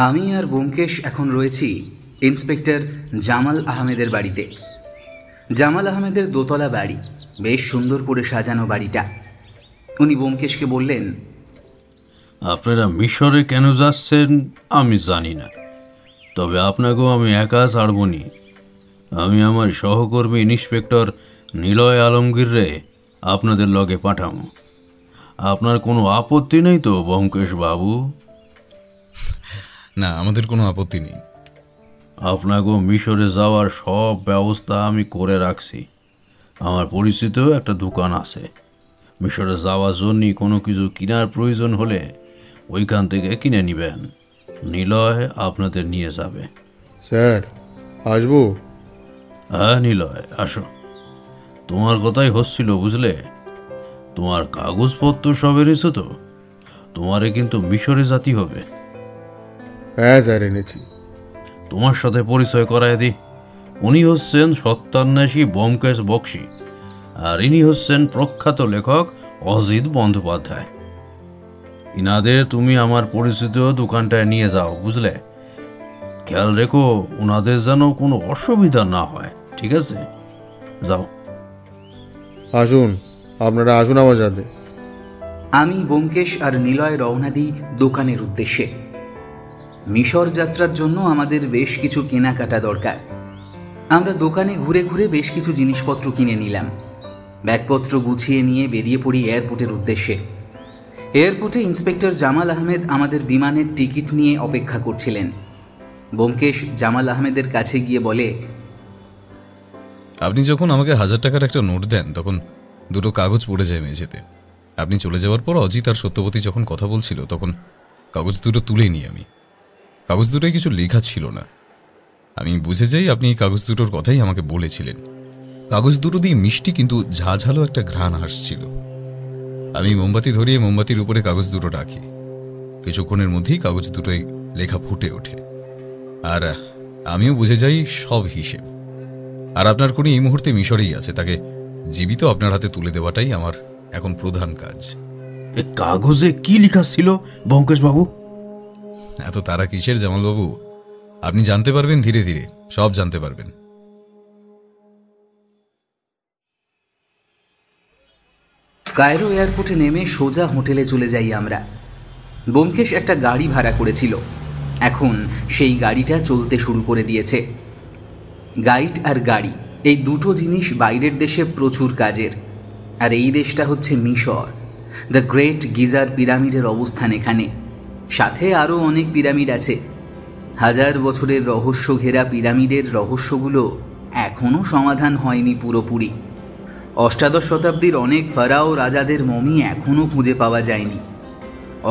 আমি আর ব্যোমকেশ এখন রয়েছি ইন্সপেক্টর জামাল আহমেদের বাড়িতে। জামাল আহমেদের দোতলা বাড়ি, বেশ সুন্দর করে সাজানো বাড়িটা। উনি ব্যোমকেশকে বললেন, আপনারা মিশরে কেন যাচ্ছেন আমি জানি না, তবে আপনাকেও আমি একা ছাড়বনি। আমি আমার সহকর্মী ইন্সপেক্টর নিলয় আলমগীররে আপনাদের লগে পাঠাবো। আপনার কোনো আপত্তি নেই তো ব্যোমকেশ বাবু? না, আমাদের কোনো আপত্তি নেই। আপনাকেও মিশরে যাওয়ার সব ব্যবস্থা আমি করে রাখছি। আমার পরিচিত একটা দোকান আছে। মিশরে যাওয়ার জন্যই কোনো কিছু কেনার প্রয়োজন হলে ওইখান থেকে কিনে নেবেন। নিলয় আপনাদের নিয়ে যাবে। স্যার, আসবো? হ্যাঁ নিলয়, আসো। তোমার কথাই হচ্ছিল বুঝলে। তোমার কাগজপত্র সব এনেছো তো? তোমারে কিন্তু মিশরে যেতে হবে। হ্যাঁ স্যার, এনেছি। তোমার সাথে পরিচয় করায় দিই। উনি হচ্ছেন সত্যান্বেষী ব্যোমকেশ বক্সী, আর ইনি হচ্ছেন প্রখ্যাত লেখক অজিত বন্দ্যোপাধ্যায়। ইনাদের তুমি আমার পরিচিত দোকানটায় নিয়ে যাও, বুঝলে? খেয়াল রেখো ওনাদের যেন কোনো অসুবিধা না হয়, ঠিক আছে? যাও। আসুন, আপনারা আসুন আমার সাথে। আমি, ব্যোমকেশ আর নিলয় রওনা দিই দোকানের উদ্দেশ্যে। মিশর যাত্রার জন্য আমাদের বেশ কিছু কেনাকাটা দরকার। আমরা দোকানে ঘুরে ঘুরে বেশ কিছু জিনিসপত্র কিনে নিলাম। ব্যাগপত্র গুছিয়ে নিয়ে বেরিয়ে পড়ি এয়ারপোর্টের উদ্দেশ্যে। এয়ারপোর্টে ইন্সপেক্টর জামাল আহমেদ আমাদের বিমানের টিকিট নিয়ে অপেক্ষা করছিলেন। ব্যোমকেশ জামাল আহমেদের কাছে গিয়ে বলে, আপনি যখন আমাকে 1000 টাকার একটা নোট দেন তখন দুটো কাগজ পড়ে যায় মেঝেতে। আপনি চলে যাওয়ার পর অজিত আর সত্যবতী যখন কথা বলছিল তখন কাগজ দুটো তুলে নিই আমি। কাগজ দুটোয় কিছু লেখা ছিল না। আমি বুঝে যাই আপনি এই কাগজ দুটোর কথাই আমাকে বলেছিলেন। কাগজ দুটো দিয়ে মিষ্টি কিন্তু ঝাঝালো একটা ঘ্রাণ আসছিল। আমি মোমবাতি ধরিয়ে মোমবাতির উপরে কাগজ দুটো রাখি। কিছুক্ষণের মধ্যেই কাগজ দুটোই লেখা ফুটে ওঠে, আর আমিও বুঝে যাই সব হিসেব। আর আপনার খুনি এই মুহূর্তে মিশরেই আছে, তাকে জীবিত আপনার হাতে তুলে দেওয়াটাই আমার এখন প্রধান কাজ। এ কাগজে কি লেখা ছিল ব্যোমকেশ বাবু? এত তারা কিসের জামালবাবু? আপনি জানতে পারবেন ধীরে ধীরে, সব জানতে পারবেন। কায়রো এয়ারপোর্টে নেমে সোজা হোটেলে চলে যাই আমরা। ব্যোমকেশ একটা গাড়ি ভাড়া করেছিল, এখন সেই গাড়িটা চলতে শুরু করে দিয়েছে। গাইড আর গাড়ি, এই দুটো জিনিস বাইরের দেশে প্রচুর কাজের। আর এই দেশটা হচ্ছে মিশর। দ্য গ্রেট গিজার পিরামিডের অবস্থান এখানে, সাথে আরও অনেক পিরামিড আছে। 1000 বছরের রহস্য ঘেরা পিরামিডের রহস্যগুলো এখনও সমাধান হয়নি পুরোপুরি। অষ্টাদশ শতাব্দীর অনেক ফারাও রাজাদের মমি এখনও খুঁজে পাওয়া যায়নি।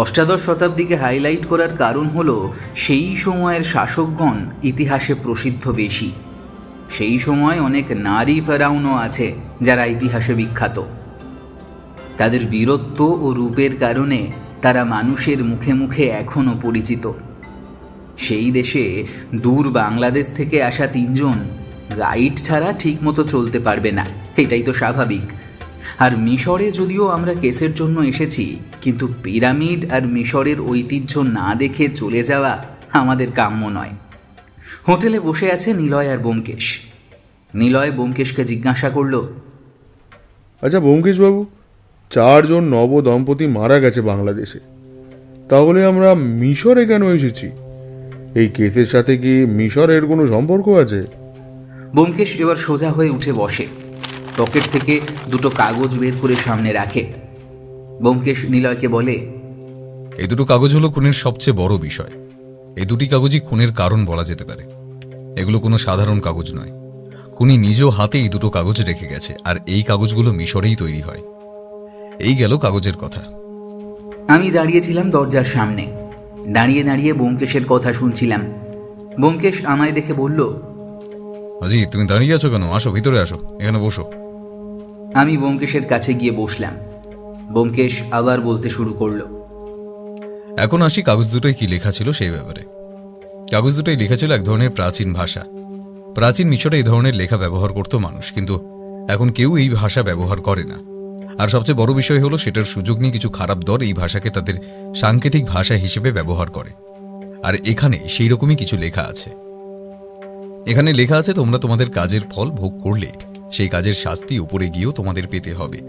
অষ্টাদশ শতাব্দীকে হাইলাইট করার কারণ হলো সেই সময়ের শাসকগণ ইতিহাসে প্রসিদ্ধ বেশি। সেই সময় অনেক নারী ফেরাউনও আছে যারা ইতিহাসে বিখ্যাত। তাদের বীরত্ব ও রূপের কারণে তারা মানুষের মুখে মুখে এখনও পরিচিত। সেই দেশে দূর বাংলাদেশ থেকে আসা 3 জন গাইড ছাড়া ঠিক মতো চলতে পারবে না, এটাই তো স্বাভাবিক। আর মিশরে যদিও আমরা কেসের জন্য এসেছি, কিন্তু পিরামিড আর মিশরের ঐতিহ্য না দেখে চলে যাওয়া আমাদের কাম্য নয়। হোটেলে বসে আছে নিলয় আর ব্যোমকেশ। নিলয় ব্যোমকেশকে জিজ্ঞাসা করল, আচ্ছা ব্যোমকেশ বাবু, 4 জন নব দম্পতি মারা গেছে বাংলাদেশে, তাহলে আমরা মিশরে কেন এসেছি? এই কেসের সাথে কি মিশরের কোনো সম্পর্ক আছে? ব্যোমকেশ এবার সোজা হয়ে উঠে বসে, পকেট থেকে দুটো কাগজ বের করে সামনে রাখে। ব্যোমকেশ নিলয়কে বলে, এই দুটো কাগজ হলো খুনের সবচেয়ে বড় বিষয়। এই দুটি কাগজই খুনের কারণ বলা যেতে পারে। এগুলো কোনো সাধারণ কাগজ নয়। খুনি নিজেও হাতে এই দুটো কাগজ রেখে গেছে, আর এই কাগজগুলো মিশরেই তৈরি হয়। এই গেল কাগজের কথা। আমি দাঁড়িয়েছিলাম দরজার সামনে, দাঁড়িয়ে দাঁড়িয়ে ব্যোমকেশের কথা শুনছিলাম। ব্যোমকেশ আমায় দেখে বলল, আজি তুমি দাঁড়িয়ে আছো কেন? আসো, ভিতরে আসো, এখানে বসো। আমি ব্যোমকেশের কাছে গিয়ে বসলাম। ব্যোমকেশ আবার বলতে শুরু করলো, এখন আসি কাগজ দুটোই কি লেখা ছিল সেই ব্যাপারে। কাগজ দুটোই লেখা ছিল এক ধরনের প্রাচীন ভাষা। প্রাচীন মিশরে এই ধরনের লেখা ব্যবহার করত মানুষ, কিন্তু এখন কেউ এই ভাষা ব্যবহার করে না। আর সবচেয়ে বড় বিষয় হলো সেটার সুযোগ নিয়ে কিছু খারাপ দল এই ভাষাকে তাদের সাংকেতিক ভাষা হিসেবে ব্যবহার করে। আর এখানে সেই রকমই কিছু লেখা আছে। এখানে লেখা আছে তোমরা তোমাদের কাজের ফল ভোগ করলে সেই কাজের শাস্তি উপরে গিয়েও তোমাদের পেতে হবে।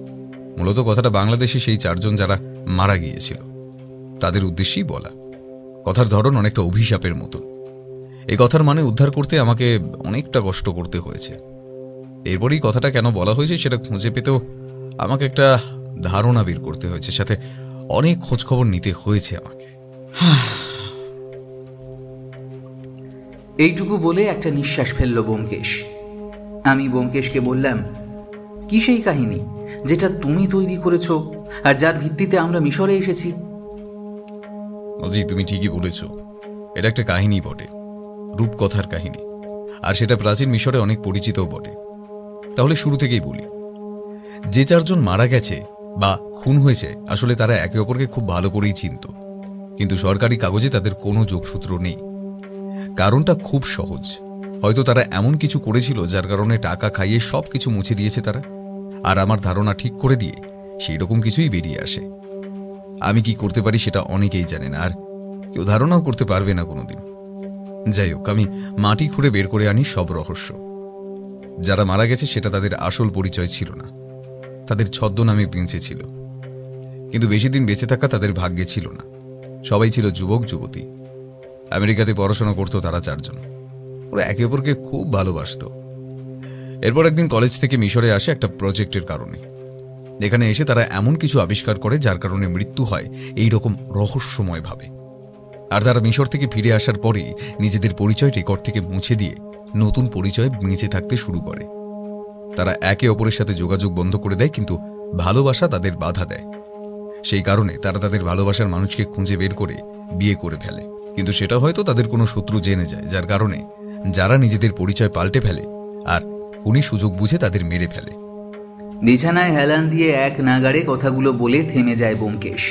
মূলত কথাটা বাংলাদেশে সেই 4 জন যারা মারা গিয়েছিল তাদের উদ্দেশ্যেই বলা। কথার ধরন অনেকটা অভিশাপের মতন। এই কথার মানে উদ্ধার করতে আমাকে অনেকটা কষ্ট করতে হয়েছে। এরপরই কথাটা কেন বলা হয়েছে সেটা খুঁজে পেতেও আমাকে একটা ধারণা বের করতে হয়েছে, সাথে অনেক খোঁজখবর নিতে হয়েছে আমাকে। এইটুকু বলে একটা নিঃশ্বাস ফেলল ব্যোমকেশ। আমি ব্যোমকেশকে বললাম, কি সেই কাহিনী যেটা তুমি তৈরি করেছো আর যার ভিত্তিতে আমরা মিশরে এসেছি? অজি, তুমি ঠিকই বলেছ, এটা একটা কাহিনী বটে, রূপকথার কাহিনী, আর সেটা প্রাচীন মিশরে অনেক পরিচিতও বটে। তাহলে শুরু থেকেই বলি, যে 4 জন মারা গেছে বা খুন হয়েছে আসলে তারা একে অপরকে খুব ভালো করেই চিনত, কিন্তু সরকারি কাগজে তাদের কোনো যোগসূত্র নেই। কারণটা খুব সহজ, হয়তো তারা এমন কিছু করেছিল যার কারণে টাকা খাইয়ে সব কিছু মুছে দিয়েছে তারা, আর আমার ধারণা ঠিক করে দিয়ে সেই রকম কিছুই বেরিয়ে আসে। আমি কি করতে পারি সেটা অনেকেই জানেন, আর কেউ ধারণাও করতে পারবে না কোনোদিন। যাই হোক, আমি মাটি খুঁড়ে বের করে আনি সব রহস্য। যারা মারা গেছে সেটা তাদের আসল পরিচয় ছিল না, তাদের ছদ্মনামে বেঁচে ছিল। কিন্তু বেশি দিন বেঁচে থাকা তাদের ভাগ্যে ছিল না। সবাই ছিল যুবক যুবতী, আমেরিকাতে পড়াশোনা করতো তারা 4 জন। ওরা একে অপরকে খুব ভালোবাসত। এরপর একদিন কলেজ থেকে মিশরে আসে একটা প্রজেক্টের কারণে। এখানে এসে তারা এমন কিছু আবিষ্কার করে যার কারণে মৃত্যু হয় এই রকম রহস্যময়ভাবে। আর তারা মিশর থেকে ফিরে আসার পরেই নিজেদের পরিচয় রেকর্ড থেকে মুছে দিয়ে নতুন পরিচয় বেঁচে থাকতে শুরু করে। তারা একে অপরের সাথে যোগাযোগ বন্ধ করে দেয়, কিন্তু ভালোবাসা তাদের বাধা দেয়। সেই কারণে তারা তাদের ভালোবাসার মানুষকে খুঁজে বের করে বিয়ে করে ফেলে। কিন্তু সেটা হয়তো তাদের কোনো শত্রু জেনে যায়, যার কারণে যারা নিজেদের পরিচয় পাল্টে ফেলে আর খুনি সুযোগ বুঝে তাদের মেরে ফেলে। বিছানায় হেলান দিয়ে এক নাগাড়ে কথাগুলো বলে থেমে যায় ব্যোমকেশ।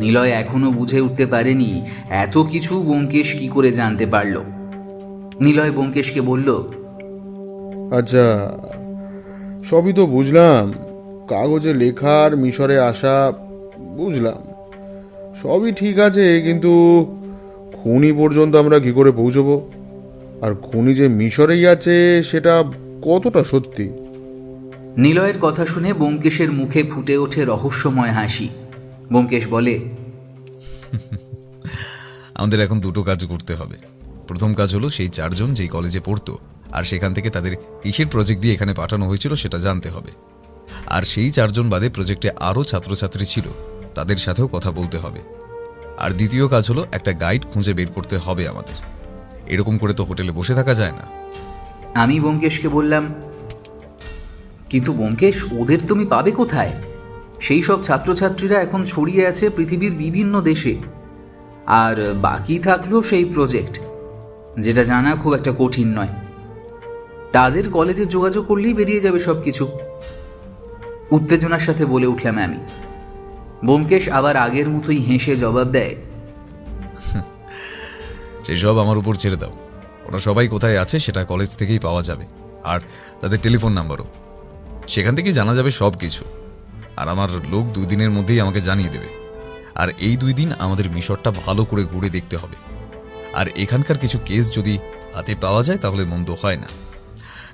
নিলয় এখনো বুঝে উঠতে পারেনি এত কিছু ব্যোমকেশ কি করে জানতে পারল। নিলয় ব্যোমকেশকে বলল, আচ্ছা, সবই তো বুঝলাম, কাগজে লেখার মিশরে আসা বুঝলাম, সবই ঠিক আছে, কিন্তু খুনি পর্যন্ত আমরা কি করে পৌঁছবো? আর খুনি যে মিশরেই আছে সেটা কতটা সত্যি? নিলয়ের কথা শুনে ব্যোমকেশের মুখে ফুটে ওঠে রহস্যময় হাসি। ব্যোমকেশ বলে, আমাদের এখন 2টো কাজ করতে হবে। প্রথম কাজ হলো সেই 4 জন যেই কলেজে পড়তো আর সেখান থেকে তাদের কিসের প্রজেক্ট দিয়ে এখানে পাঠানো হয়েছিল সেটা জানতে হবে। আর সেই 4 জন বাদে প্রজেক্টে আরও ছাত্রছাত্রী ছিল, তাদের সাথেও কথা বলতে হবে। আর দ্বিতীয় কাজ হলো একটা গাইড খুঁজে বের করতে হবে আমাদের। এরকম করে তো হোটেলে বসে থাকা যায় না। আমি ব্যোমকেশকে বললাম, কিন্তু ব্যোমকেশ, ওদের তুমি পাবে কোথায়? সেই সব ছাত্রছাত্রীরা এখন ছড়িয়ে আছে পৃথিবীর বিভিন্ন দেশে, আর বাকি থাকলো সেই প্রজেক্ট, যেটা জানা খুব একটা কঠিন নয়। তাদের কলেজে যোগাযোগ করলেই বেরিয়ে যাবে সব কিছু। উত্তেজনার সাথে বলে উঠলাম আমি। ব্যোমকেশ আবার আগের মতোই হেসে জবাব দেয়, সেই সব আমার উপর ছেড়ে দাও। ওরা সবাই কোথায় আছে সেটা কলেজ থেকেই পাওয়া যাবে, আর তাদের টেলিফোন নাম্বারও। সেখান থেকেই জানা যাবে সব কিছু। আর আমার লোক 2 দিনের মধ্যেই আমাকে জানিয়ে দেবে। আর এই 2 দিন আমাদের মিশরটা ভালো করে ঘুরে দেখতে হবে। আর এখানকার কিছু কেস যদি হাতে পাওয়া যায় তাহলে মন্দ হয় না।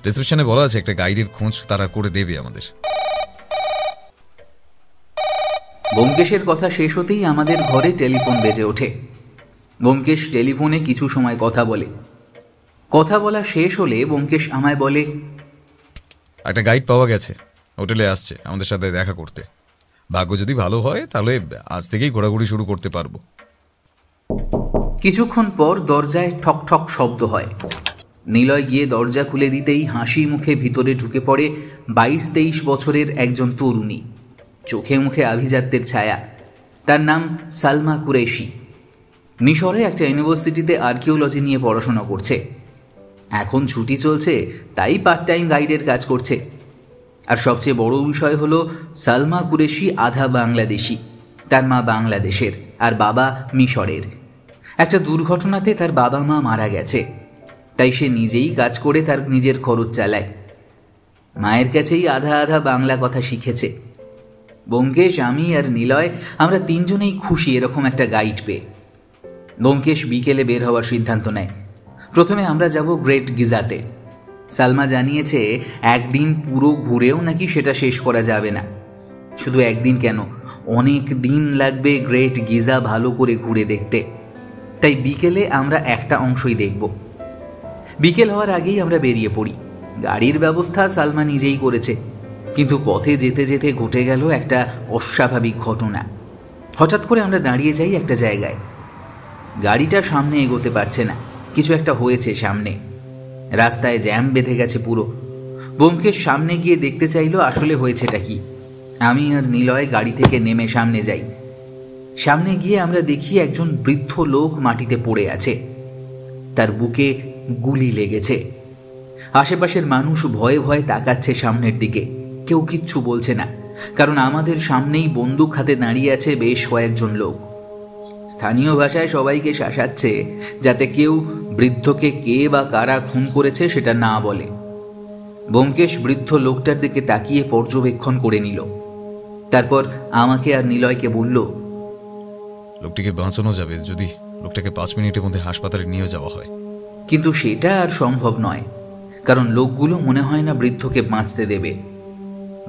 ডেসক্রিপশনে বলা আছে একটা গাইডের খোঁজ তারা করে দেবে আমাদের। ব্যোমকেশের কথা শেষ হতেই আমাদের ঘরে টেলিফোন বেজে ওঠে। ব্যোমকেশ টেলিফোনে কিছু সময় কথা বলে। কথা বলা শেষ হলে ব্যোমকেশ আমায় বলে, একটা গাইড পাওয়া গেছে, হোটেলে আসছে আমাদের সাথে দেখা করতে। ভাগ্য যদি ভালো হয় তাহলে আজ থেকেই ঘোরাঘুরি শুরু করতে পারবো। কিছুক্ষণ পর দরজায় ঠক ঠক শব্দ হয়। নিলয় গিয়ে দরজা খুলে দিতেই হাসি মুখে ভিতরে ঢুকে পড়ে 22-23 বছরের একজন তরুণী, চোখে মুখে আভিজাত্যের ছায়া। তার নাম সালমা কুরেশি। মিশরে একটা ইউনিভার্সিটিতে আর্কিওলজি নিয়ে পড়াশোনা করছে। এখন ছুটি চলছে, তাই পার্ট টাইম গাইডের কাজ করছে। আর সবচেয়ে বড় বিষয় হলো সালমা কুরেশি আধা বাংলাদেশি। তার মা বাংলাদেশের আর বাবা মিশরের। একটা দুর্ঘটনাতে তার বাবা মা মারা গেছে, তাই সে নিজেই কাজ করে তার নিজের খরচ চালায়। মায়ের কাছেই আধা আধা বাংলা কথা শিখেছে। ব্যোমকেশ, আমি আর নিলয়, আমরা 3 জনেই খুশি এরকম একটা গাইড পেয়ে। ব্যোমকেশ বিকেলে বের হওয়ার সিদ্ধান্ত নেয়। প্রথমে আমরা যাব গ্রেট গিজাতে। সালমা জানিয়েছে একদিন পুরো ঘুরেও নাকি সেটা শেষ করা যাবে না। শুধু একদিন কেন, অনেক দিন লাগবে গ্রেট গিজা ভালো করে ঘুরে দেখতে। তাই বিকেলে আমরা একটা অংশই দেখব। বিকেল হওয়ার আগেই আমরা বেরিয়ে পড়ি। গাড়ির ব্যবস্থা সালমা নিজেই করেছে, কিন্তু পথে যেতে যেতে ঘটে গেল একটা অস্বাভাবিক ঘটনা। হঠাৎ করে আমরা দাঁড়িয়ে যাই একটা জায়গায়। গাড়িটা সামনে এগোতে পারছে না, কিছু একটা হয়েছে সামনে। রাস্তায় জ্যাম বেঁধে গেছে পুরো। ব্যোমকেশ সামনে গিয়ে দেখতে চাইলো আসলে হয়েছেটা কি। আমি আর নিলয় গাড়ি থেকে নেমে সামনে যাই। সামনে গিয়ে আমরা দেখি একজন বৃদ্ধ লোক মাটিতে পড়ে আছে, তার বুকে গুলি লেগেছে। আশেপাশের মানুষ ভয়ে ভয়ে তাকাচ্ছে সামনের দিকে, কেউ কিচ্ছু বলছে না, কারণ আমাদের সামনেই বন্দুক হাতে দাঁড়িয়ে আছে বেশ কয়েকজন লোক। স্থানীয় ভাষায় সবাইকে শাসাচ্ছে যাতে কেউ বৃদ্ধকে কে বা কারা খুন করেছে সেটা না বলে। ব্যোমকেশ বৃদ্ধ লোকটার দিকে তাকিয়ে পর্যবেক্ষণ করে নিল, তারপর আমাকে আর নিলয়কে বলল, লোকটিকে বাঁচানো যাবে যদি লোকটাকে 5 মিনিটের মধ্যে হাসপাতালে নিয়ে যাওয়া হয়। কিন্তু সেটা আর সম্ভব নয়, কারণ লোকগুলো মনে হয় না বৃদ্ধকে বাঁচতে দেবে।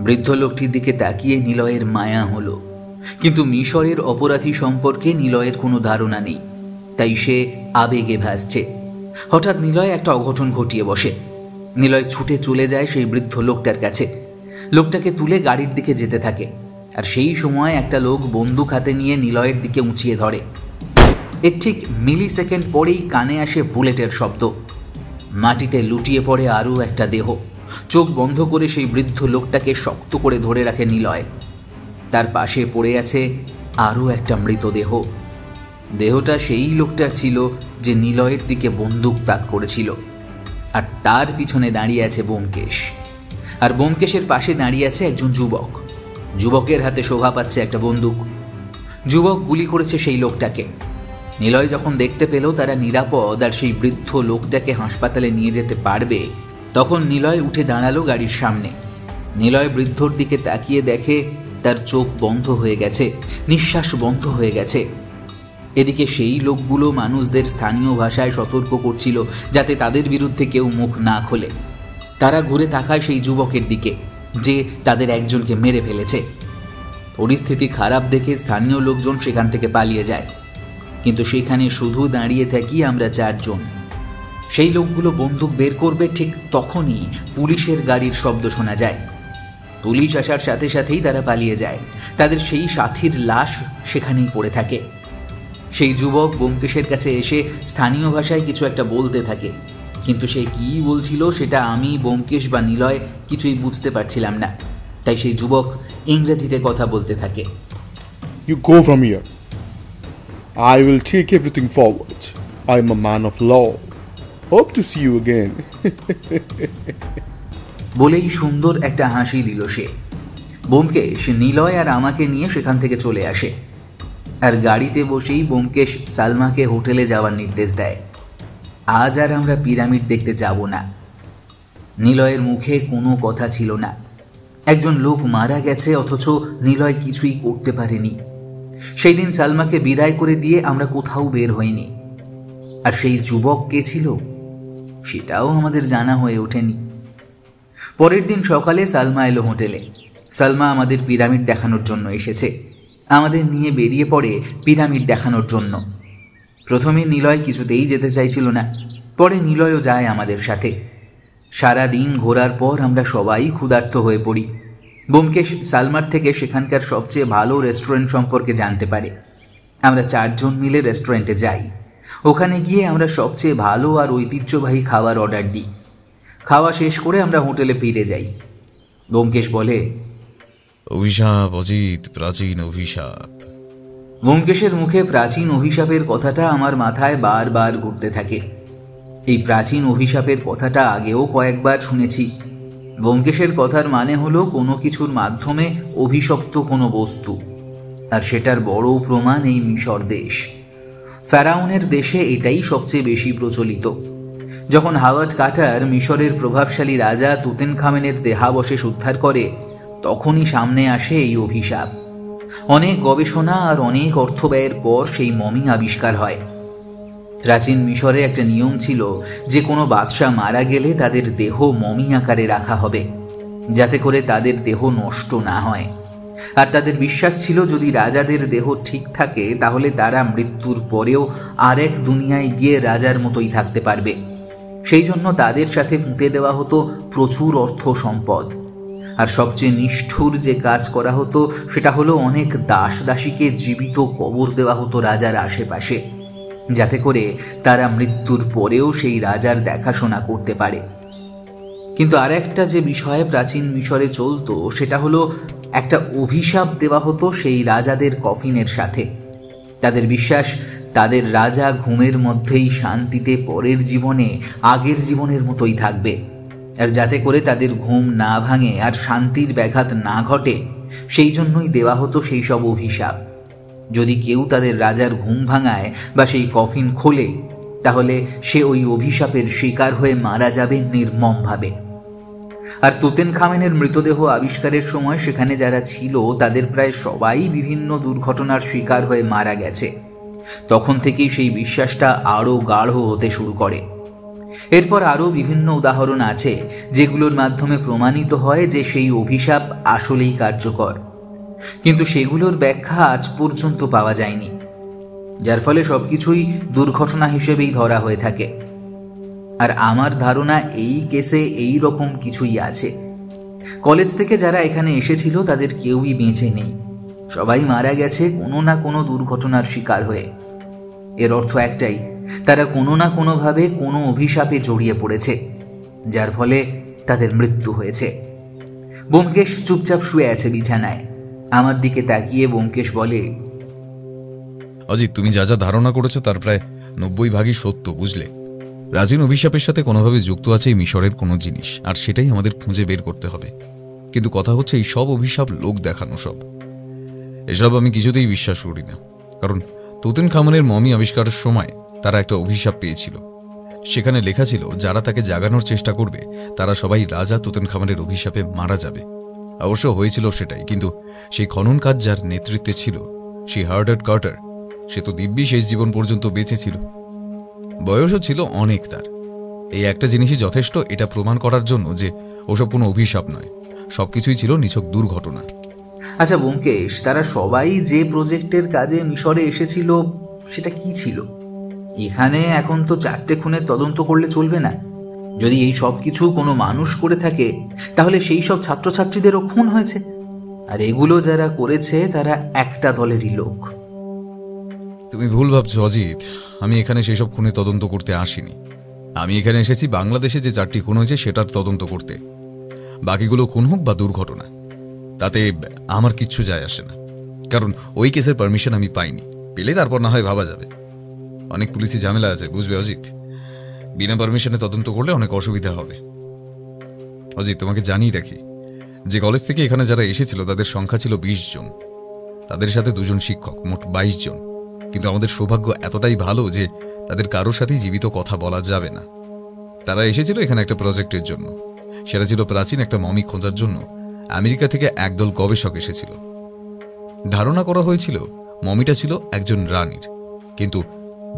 বৃদ্ধ লোকটির দিকে তাকিয়ে নিলয়ের মায়া হলো, কিন্তু মিশরের অপরাধী সম্পর্কে নিলয়ের কোনো ধারণা নেই, তাই সে আবেগে ভাসছে। হঠাৎ নিলয় একটা অঘটন ঘটিয়ে বসে। নিলয় ছুটে চলে যায় সেই বৃদ্ধ লোকটার কাছে, লোকটাকে তুলে গাড়ির দিকে যেতে থাকে। আর সেই সময় একটা লোক বন্দুক হাতে নিয়ে নিলয়ের দিকে উঁচিয়ে ধরে। এর ঠিক মিলি সেকেন্ড পরেই কানে আসে বুলেটের শব্দ। মাটিতে লুটিয়ে পড়ে আরও একটা দেহ। চোখ বন্ধ করে সেই বৃদ্ধ লোকটাকে শক্ত করে ধরে রাখে নিলয়। তার পাশে পড়ে আছে আরও একটা মৃতদেহ। দেহটা সেই লোকটার ছিল যে নিলয়ের দিকে বন্দুক তাক করেছিল। আর তার পিছনে দাঁড়িয়ে আছে ব্যোমকেশ। আর ব্যোমকেশের পাশে দাঁড়িয়ে আছে একজন যুবক। যুবকের হাতে শোভা পাচ্ছে একটা বন্দুক। যুবক গুলি করেছে সেই লোকটাকে। নিলয় যখন দেখতে পেল তারা নিরাপদ আর সেই বৃদ্ধ লোকটাকে হাসপাতালে নিয়ে যেতে পারবে, তখন নিলয় উঠে দাঁড়ালো গাড়ির সামনে। নিলয় বৃদ্ধর দিকে তাকিয়ে দেখে তার চোখ বন্ধ হয়ে গেছে, নিঃশ্বাস বন্ধ হয়ে গেছে। এদিকে সেই লোকগুলো মানুষদের স্থানীয় ভাষায় সতর্ক করছিল যাতে তাদের বিরুদ্ধে কেউ মুখ না খোলে। তারা ঘুরে তাকায় সেই যুবকের দিকে যে তাদের একজনকে মেরে ফেলেছে। পরিস্থিতি খারাপ দেখে স্থানীয় লোকজন সেখান থেকে পালিয়ে যায়, কিন্তু সেখানে শুধু দাঁড়িয়ে থাকি আমরা 4 জন। সেই লোকগুলো বন্দুক বের করবে ঠিক তখনই পুলিশের গাড়ির শব্দ শোনা যায়। পুলিশ আসার সাথে সাথেই তারা পালিয়ে যায়। তাদের সেই সাথীর লাশ সেখানেই পড়ে থাকে। সেই যুবক ব্যোমকেশের কাছে এসে স্থানীয় ভাষায় কিছু একটা বলতে থাকে, কিন্তু সে কী বলছিল সেটা আমি, ব্যোমকেশ বা নিলয় কিছুই বুঝতে পারছিলাম না। তাই সেই যুবক ইংরেজিতে কথা বলতে থাকে। You go from here. I will take everything forward. I am a man of law. Hope to see you again. বলেই সুন্দর একটা হাসি দিল সে। ব্যোমকেশ নিলয় আর আমাকে নিয়ে সেখান থেকে চলে আসে। আর গাড়িতে বসেই ব্যোমকেশ সালমাকে হোটেলে যাওয়ার নির্দেশ দেয়। আজ আর আমরা পিরামিড দেখতে যাব না। নিলয়ের মুখে কোনো কথা ছিল না। একজন লোক মারা গেছে, অথচ নিলয় কিছুই করতে পারেনি। সেই দিন সালমাকে বিদায় করে দিয়ে আমরা কোথাও বের হইনি। আর সেই যুবক কে ছিল সেটাও আমাদের জানা হয়ে ওঠেনি। পরের দিন সকালে সালমা এলো হোটেলে। সালমা আমাদের পিরামিড দেখানোর জন্য এসেছে। আমাদের নিয়ে বেরিয়ে পড়ে পিরামিড দেখানোর জন্য। প্রথমে নিলয় কিছুতেই যেতে চাইছিল না, পরে নিলয়ও যায় আমাদের সাথে। সারা দিন ঘোরার পর আমরা সবাই ক্ষুধার্ত হয়ে পড়ি। ব্যোমকেশ সালমার থেকে সেখানকার সবচেয়ে ভালো রেস্টুরেন্ট সম্পর্কে জানতে পারে। আমরা 4 জন মিলে রেস্টুরেন্টে যাই। ওখানে গিয়ে আমরা সবচেয়ে ভালো আর ঐতিহ্যবাহী খাবার অর্ডার দিই। খাওয়া শেষ করে আমরা হোটেলে ফিরে যাই। ব্যোমকেশ বলে, অভিশাপ অজিত, প্রাচীন অভিশাপ। ব্যোমকেশের মুখে প্রাচীন অভিশাপের কথাটা আমার মাথায় বারবার ঘুরতে থাকে। এই প্রাচীন অভিশাপের কথাটা আগেও কয়েকবার শুনেছি। ব্যোমকেশের কথার মানে হলো কোনো কিছুর মাধ্যমে অভিশপ্ত কোনো বস্তু, আর সেটার বড় প্রমাণ এই মিশর দেশ। ফেরাউনের দেশে এটাই সবচেয়ে বেশি প্রচলিত। যখন হাওয়ার্ড কার্টার মিশরের প্রভাবশালী রাজা তুতেনখামেনের দেহাবশেষ উদ্ধার করে, তখনই সামনে আসে এই অভিশাপ। অনেক গবেষণা আর অনেক অর্থ ব্যয়ের পর সেই মমি আবিষ্কার হয়। প্রাচীন মিশরে একটা নিয়ম ছিল যে কোনো বাদশাহ মারা গেলে তাদের দেহ মমি আকারে রাখা হবে, যাতে করে তাদের দেহ নষ্ট না হয়। আর তাদের বিশ্বাস ছিল যদি রাজাদের দেহ ঠিক থাকে তাহলে তারা মৃত্যুর পরেও আরেক দুনিয়ায় গিয়ে রাজার মতোই থাকতে পারবে। সেই জন্য তাদের সাথে পুঁতে দেওয়া হতো প্রচুর অর্থ সম্পদ। আর সবচেয়ে নিষ্ঠুর যে কাজ করা হতো সেটা হলো অনেক দাস দাসীকে জীবিত কবর দেওয়া হতো রাজার আশেপাশে, যাতে করে তারা মৃত্যুর পরেও সেই রাজার দেখাশোনা করতে পারে। কিন্তু আর একটা যে বিষয়ে প্রাচীন মিশরে চলতো সেটা হলো একটা অভিশাপ দেওয়া হতো সেই রাজাদের কফিনের সাথে। তাদের বিশ্বাস তাদের রাজা ঘুমের মধ্যেই শান্তিতে পরের জীবনে আগের জীবনের মতোই থাকবে। আর যাতে করে তাদের ঘুম না ভাঙে আর শান্তির ব্যাঘাত না ঘটে সেই জন্যই দেওয়া হতো সেই সব অভিশাপ। যদি কেউ তাদের রাজার ঘুম ভাঙায় বা সেই কফিন খোলে তাহলে সে ওই অভিশাপের শিকার হয়ে মারা যাবে নির্মমভাবে। আর তুতেনখামেনের মৃতদেহ আবিষ্কারের সময় সেখানে যারা ছিল তাদের প্রায় সবাই বিভিন্ন দুর্ঘটনার শিকার হয়ে মারা গেছে। তখন থেকেই সেই বিশ্বাসটা আরও গাঢ় হতে শুরু করে। এরপর আরও বিভিন্ন উদাহরণ আছে যেগুলোর মাধ্যমে প্রমাণিত হয় যে সেই অভিশাপ আসলেই কার্যকর, কিন্তু সেগুলোর ব্যাখ্যা আজ পর্যন্ত পাওয়া যায়নি, যার ফলে সবকিছুই দুর্ঘটনা হিসেবেই ধরা হয়ে থাকে। আর আমার ধারণা এই কেসে এই রকম কিছুই আছে। কলেজ থেকে যারা এখানে এসেছিল তাদের কেউই বেঁচে নেই, সবাই মারা গেছে কোনো না কোনো দুর্ঘটনার শিকার হয়ে। এর অর্থ একটাই, তারা কোনো না কোনোভাবে কোনো অভিশাপে জড়িয়ে পড়েছে, যার ফলে তাদের মৃত্যু হয়েছে। ব্যোমকেশ চুপচাপ শুয়ে আছে বিছানায়। আমার দিকে তাকিয়ে ব্যোমকেশ বলে, অজিত, তুমি যা যা ধারণা করেছো তার প্রায় 90% সত্য, বুঝলে? প্রাচীন অভিশাপের সাথে কোনোভাবে যুক্ত আছে এই মিশরের কোনো জিনিস, আর সেটাই আমাদের খুঁজে বের করতে হবে। কিন্তু কথা হচ্ছে এই সব অভিশাপ লোক দেখানো সব। এসব আমি কিছুতেই বিশ্বাস করি না, কারণ তুতেনখামেনের মমি আবিষ্কারের সময় তারা একটা অভিশাপ পেয়েছিল। সেখানে লেখা ছিল যারা তাকে জাগানোর চেষ্টা করবে তারা সবাই রাজা তুতেনখামেনের অভিশাপে মারা যাবে। অবশ্য হয়েছিল সেটাই, কিন্তু সেই খনন কাজ যার নেতৃত্বে ছিল সেই হার্ডার্ড কার্টার, সে তো দিব্যি শেষ জীবন পর্যন্ত বেঁচে ছিল, বয়সও ছিল অনেক তার। এই একটা জিনিসই যথেষ্ট এটা প্রমাণ করার জন্য যে ওসব কোনো অভিশাপ নয়, সবকিছুই ছিল নিছক দুর্ঘটনা। আচ্ছা ব্যোমকেশ, তারা সবাই যে প্রজেক্টের কাজে মিশরে এসেছিল সেটা কি ছিল? এখানে এখন তো 4টে খুনের তদন্ত করলে চলবে না। যদি এই সব কিছু কোনো মানুষ করে থাকে তাহলে সেই সব ছাত্রছাত্রীদেরও খুন হয়েছে, আর এগুলো যারা করেছে তারা একটা দলেরই লোক। তুমি ভুল ভাবছো অজিত, আমি এখানে সেই সব খুনের তদন্ত করতে আসিনি। আমি এখানে এসেছি বাংলাদেশে যে 4টি খুন হয়েছে সেটার তদন্ত করতে। বাকিগুলো খুন হোক বা দুর্ঘটনা, তাতে আমার কিচ্ছু যায় আসে না, কারণ ওই কেসের পারমিশন আমি পাইনি। পেলে তারপর না হয় ভাবা যাবে। অনেক পুলিশি ঝামেলা আছে, বুঝবে অজিত? বিনা পারমিশনে তদন্ত করলে অনেক অসুবিধা হবে। অজিত, তোমাকে জানিয়ে রাখি যে কলেজ থেকে এখানে যারা এসেছিল তাদের সংখ্যা ছিল 20 জন, তাদের সাথে 2 জন শিক্ষক, মোট 22 জন। কিন্তু আমাদের সৌভাগ্য এতটাই ভালো যে তাদের কারোর সাথেই জীবিত কথা বলা যাবে না। তারা এসেছিল এখানে একটা প্রজেক্টের জন্য। সেটা ছিল প্রাচীন একটা মমি খোঁজার জন্য আমেরিকা থেকে একদল গবেষক এসেছিল। ধারণা করা হয়েছিল মমিটা ছিল একজন রানীর, কিন্তু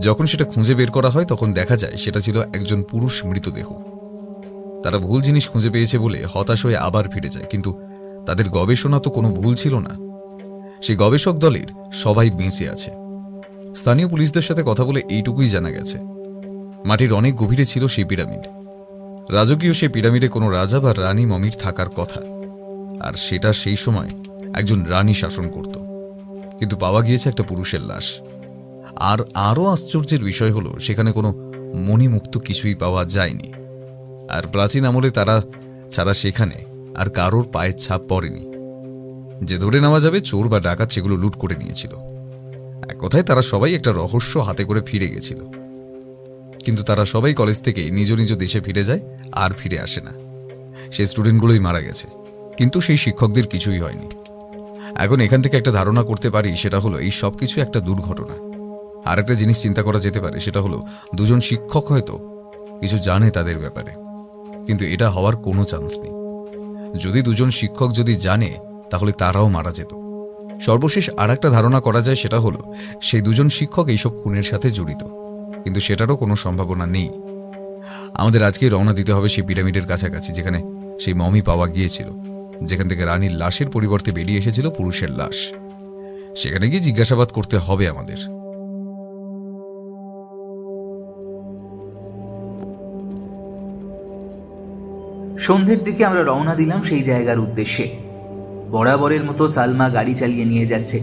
যখন সেটা খুঁজে বের করা হয় তখন দেখা যায় সেটা ছিল একজন পুরুষ মৃতদেহ। তারা ভুল জিনিস খুঁজে পেয়েছে বলে হতাশ হয়ে আবার ফিরে যায়, কিন্তু তাদের গবেষণা তো কোনো ভুল ছিল না। সেই গবেষক দলের সবাই বেঁচে আছে। স্থানীয় পুলিশদের সাথে কথা বলে এইটুকুই জানা গেছে, মাটির অনেক গভীরে ছিল সেই পিরামিড। রাজকীয় সেই পিরামিডে কোনো রাজা বা রানী মমির থাকার কথা, আর সেটা সেই সময় একজন রানী শাসন করত। কিন্তু পাওয়া গিয়েছে একটা পুরুষের লাশ। আর আরও আশ্চর্যের বিষয় হলো সেখানে কোনো মণিমুক্ত কিছুই পাওয়া যায়নি। আর প্রাচীন আমলে তারা ছাড়া সেখানে আর কারোর পায়ের ছাপ পড়েনি। যে ধরে নেওয়া যাবে চোর বা ডাকাত সেগুলো লুট করে নিয়েছিল। এক কথায় তারা সবাই একটা রহস্য হাতে করে ফিরে গেছিল। কিন্তু তারা সবাই কলেজ থেকে নিজ নিজ দেশে ফিরে যায় আর ফিরে আসে না। সেই স্টুডেন্টগুলোই মারা গেছে, কিন্তু সেই শিক্ষকদের কিছুই হয়নি। এখন এখান থেকে একটা ধারণা করতে পারি, সেটা হলো এই সব কিছু একটা দুর্ঘটনা। আর একটা জিনিস চিন্তা করা যেতে পারে, সেটা হলো 2 জন শিক্ষক হয়তো কিছু জানে তাদের ব্যাপারে, কিন্তু এটা হওয়ার কোনো চান্স নেই। যদি 2 জন শিক্ষক যদি জানে তাহলে তারাও মারা যেত। সর্বশেষ আর একটা ধারণা করা যায়, সেটা হলো সেই 2 জন শিক্ষক এইসব খুনের সাথে জড়িত, কিন্তু সেটারও কোনো সম্ভাবনা নেই। আমাদের আজকেই রওনা দিতে হবে সেই পিরামিডের কাছাকাছি, যেখানে সেই মমি পাওয়া গিয়েছিল, যেখান থেকে রানীর লাশের পরিবর্তে বেরিয়ে এসেছিল পুরুষের লাশ। সেখানে গিয়ে জিজ্ঞাসাবাদ করতে হবে আমাদের। সন্ধ্যের দিকে আমরা রওনা দিলাম সেই জায়গার উদ্দেশ্যে। বরাবরের মতো সালমা গাড়ি চালিয়ে নিয়ে যাচ্ছে,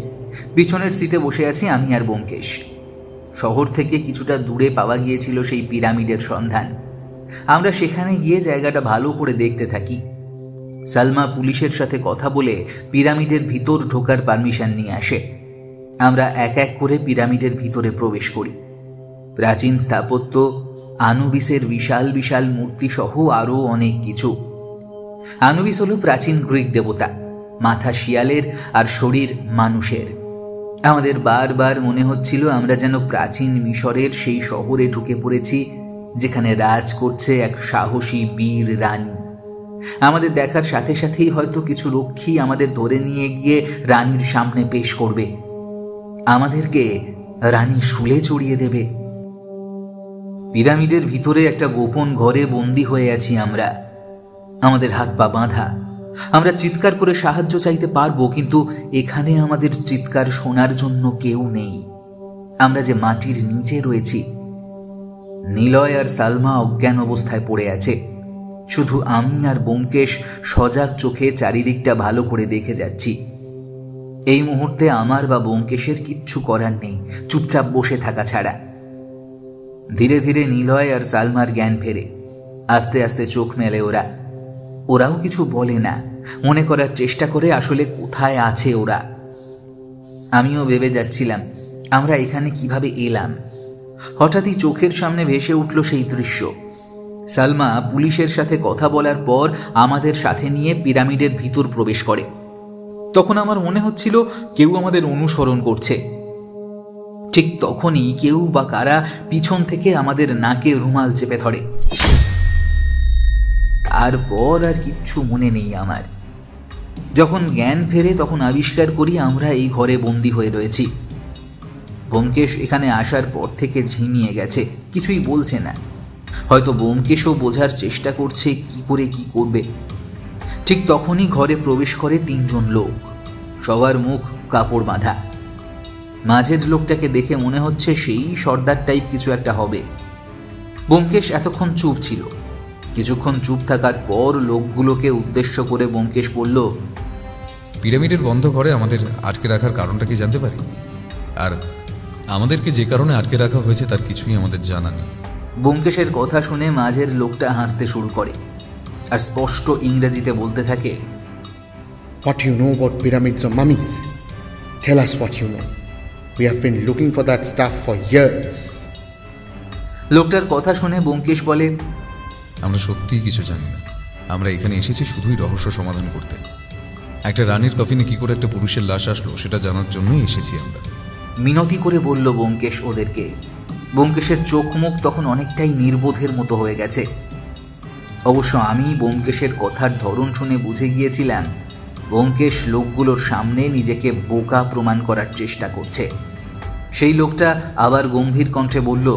পিছনের সিটে বসে আছি আমি আর ব্যোমকেশ। শহর থেকে কিছুটা দূরে পাওয়া গিয়েছিল সেই পিরামিডের সন্ধান। আমরা সেখানে গিয়ে জায়গাটা ভালো করে দেখতে থাকি। সালমা পুলিশের সাথে কথা বলে পিরামিডের ভিতর ঢোকার পারমিশন নিয়ে আসে। আমরা এক এক করে পিরামিডের ভিতরে প্রবেশ করি। প্রাচীন স্থাপত্য, আনুবিসের বিশাল বিশাল মূর্তি সহ আরও অনেক কিছু। আনুবিস হল প্রাচীন গ্রিক দেবতা, মাথা শিয়ালের আর শরীর মানুষের। আমাদের বারবার মনে হচ্ছিল আমরা যেন প্রাচীন মিশরের সেই শহরে ঢুকে পড়েছি, যেখানে রাজ করছে এক সাহসী বীর রানী। আমাদের দেখার সাথে সাথেই হয়তো কিছু রক্ষী আমাদের ধরে নিয়ে গিয়ে রানীর সামনে পেশ করবে, আমাদেরকে রানী শুলে চড়িয়ে দেবে। পিরামিডের ভিতরে একটা গোপন ঘরে বন্দী হয়ে আছি আমরা। আমাদের হাত পা বাঁধা। আমরা চিৎকার করে সাহায্য চাইতে পারবো, কিন্তু এখানে আমাদের চিৎকার শোনার জন্য কেউ নেই। আমরা যে মাটির নিচে রয়েছি। নিলয় আর সালমা অজ্ঞান অবস্থায় পড়ে আছে। শুধু আমি আর ব্যোমকেশ সজাগ চোখে চারিদিকটা ভালো করে দেখে যাচ্ছি। এই মুহূর্তে আমার বা ব্যোমকেশের কিচ্ছু করার নেই, চুপচাপ বসে থাকা ছাড়া। ধীরে ধীরে নিলয় আর সালমার জ্ঞান ফেরে। আস্তে আস্তে চোখ মেলে ওরা। ওরাও কিছু বলে না, মনে করার চেষ্টা করে আসলে কোথায় আছে ওরা। আমিও ভেবে যাচ্ছিলাম আমরা এখানে কিভাবে এলাম। হঠাৎই চোখের সামনে ভেসে উঠল সেই দৃশ্য। সালমা পুলিশের সাথে কথা বলার পর আমাদের সাথে নিয়ে পিরামিডের ভিতর প্রবেশ করে। তখন আমার মনে হচ্ছিল কেউ আমাদের অনুসরণ করছে। ঠিক তখনই কেউ বা কারা পিছন থেকে আমাদের নাকে রুমাল চেপে ধরে। তারপর আর কিচ্ছু মনে নেই আমার। যখন জ্ঞান ফেরে তখন আবিষ্কার করি আমরা এই ঘরে বন্দী হয়ে রয়েছি। ব্যোমকেশ এখানে আসার পর থেকে ঝিমিয়ে গেছে, কিছুই বলছে না। হয়তো ব্যোমকেশও বোঝার চেষ্টা করছে কি করে কি করবে। ঠিক তখনই ঘরে প্রবেশ করে 3 জন লোক, সবার মুখ কাপড় বাঁধা। মাঝের লোকটাকে দেখে মনে হচ্ছে সেই সর্দার টাইপ কিছু একটা হবে। ব্যোমকেশ এতক্ষণ চুপ ছিল। কিছুক্ষণ চুপ থাকার পর লোকগুলোকে উদ্দেশ্য করে ব্যোমকেশ বলল, পিরামিডের বন্ধ ঘরে আমাদের আটকে রাখার কারণটা কি জানতে পারি? আর আমাদেরকে যে কারণে আটকে রাখা হয়েছে তার কিছুই আমাদের জানা নেই। ব্যোমকেশের কথা শুনে মাঝের লোকটা হাসতে শুরু করে আর স্পষ্ট ইংরেজিতে বলতে থাকে, What you know about pyramids or mummies? Tell us what you know. We have been looking for that stuff for years. লোকটার কথা শুনে ব্যোমকেশ বলে, আমরা সত্যিই কিছু জানি না। আমরা এখানে এসেছি শুধুই রহস্য সমাধান করতে। একটা রানীর কফিনে কি করে একটা পুরুষের লাশ আসলো সেটা জানার জন্যই এসেছি আমরা। মিনতি করে বলল ব্যোমকেশ ওদেরকে। ব্যোমকেশের চোখ মুখ তখন অনেকটাই নির্বোধের মতো হয়ে গেছে। অবশ্য আমি ব্যোমকেশের কথার ধরন শুনে বুঝে গিয়েছিলাম ব্যোমকেশ লোকগুলোর সামনে নিজেকে বোকা প্রমাণ করার চেষ্টা করছে। সেই লোকটা আবার গম্ভীর কণ্ঠে বলল,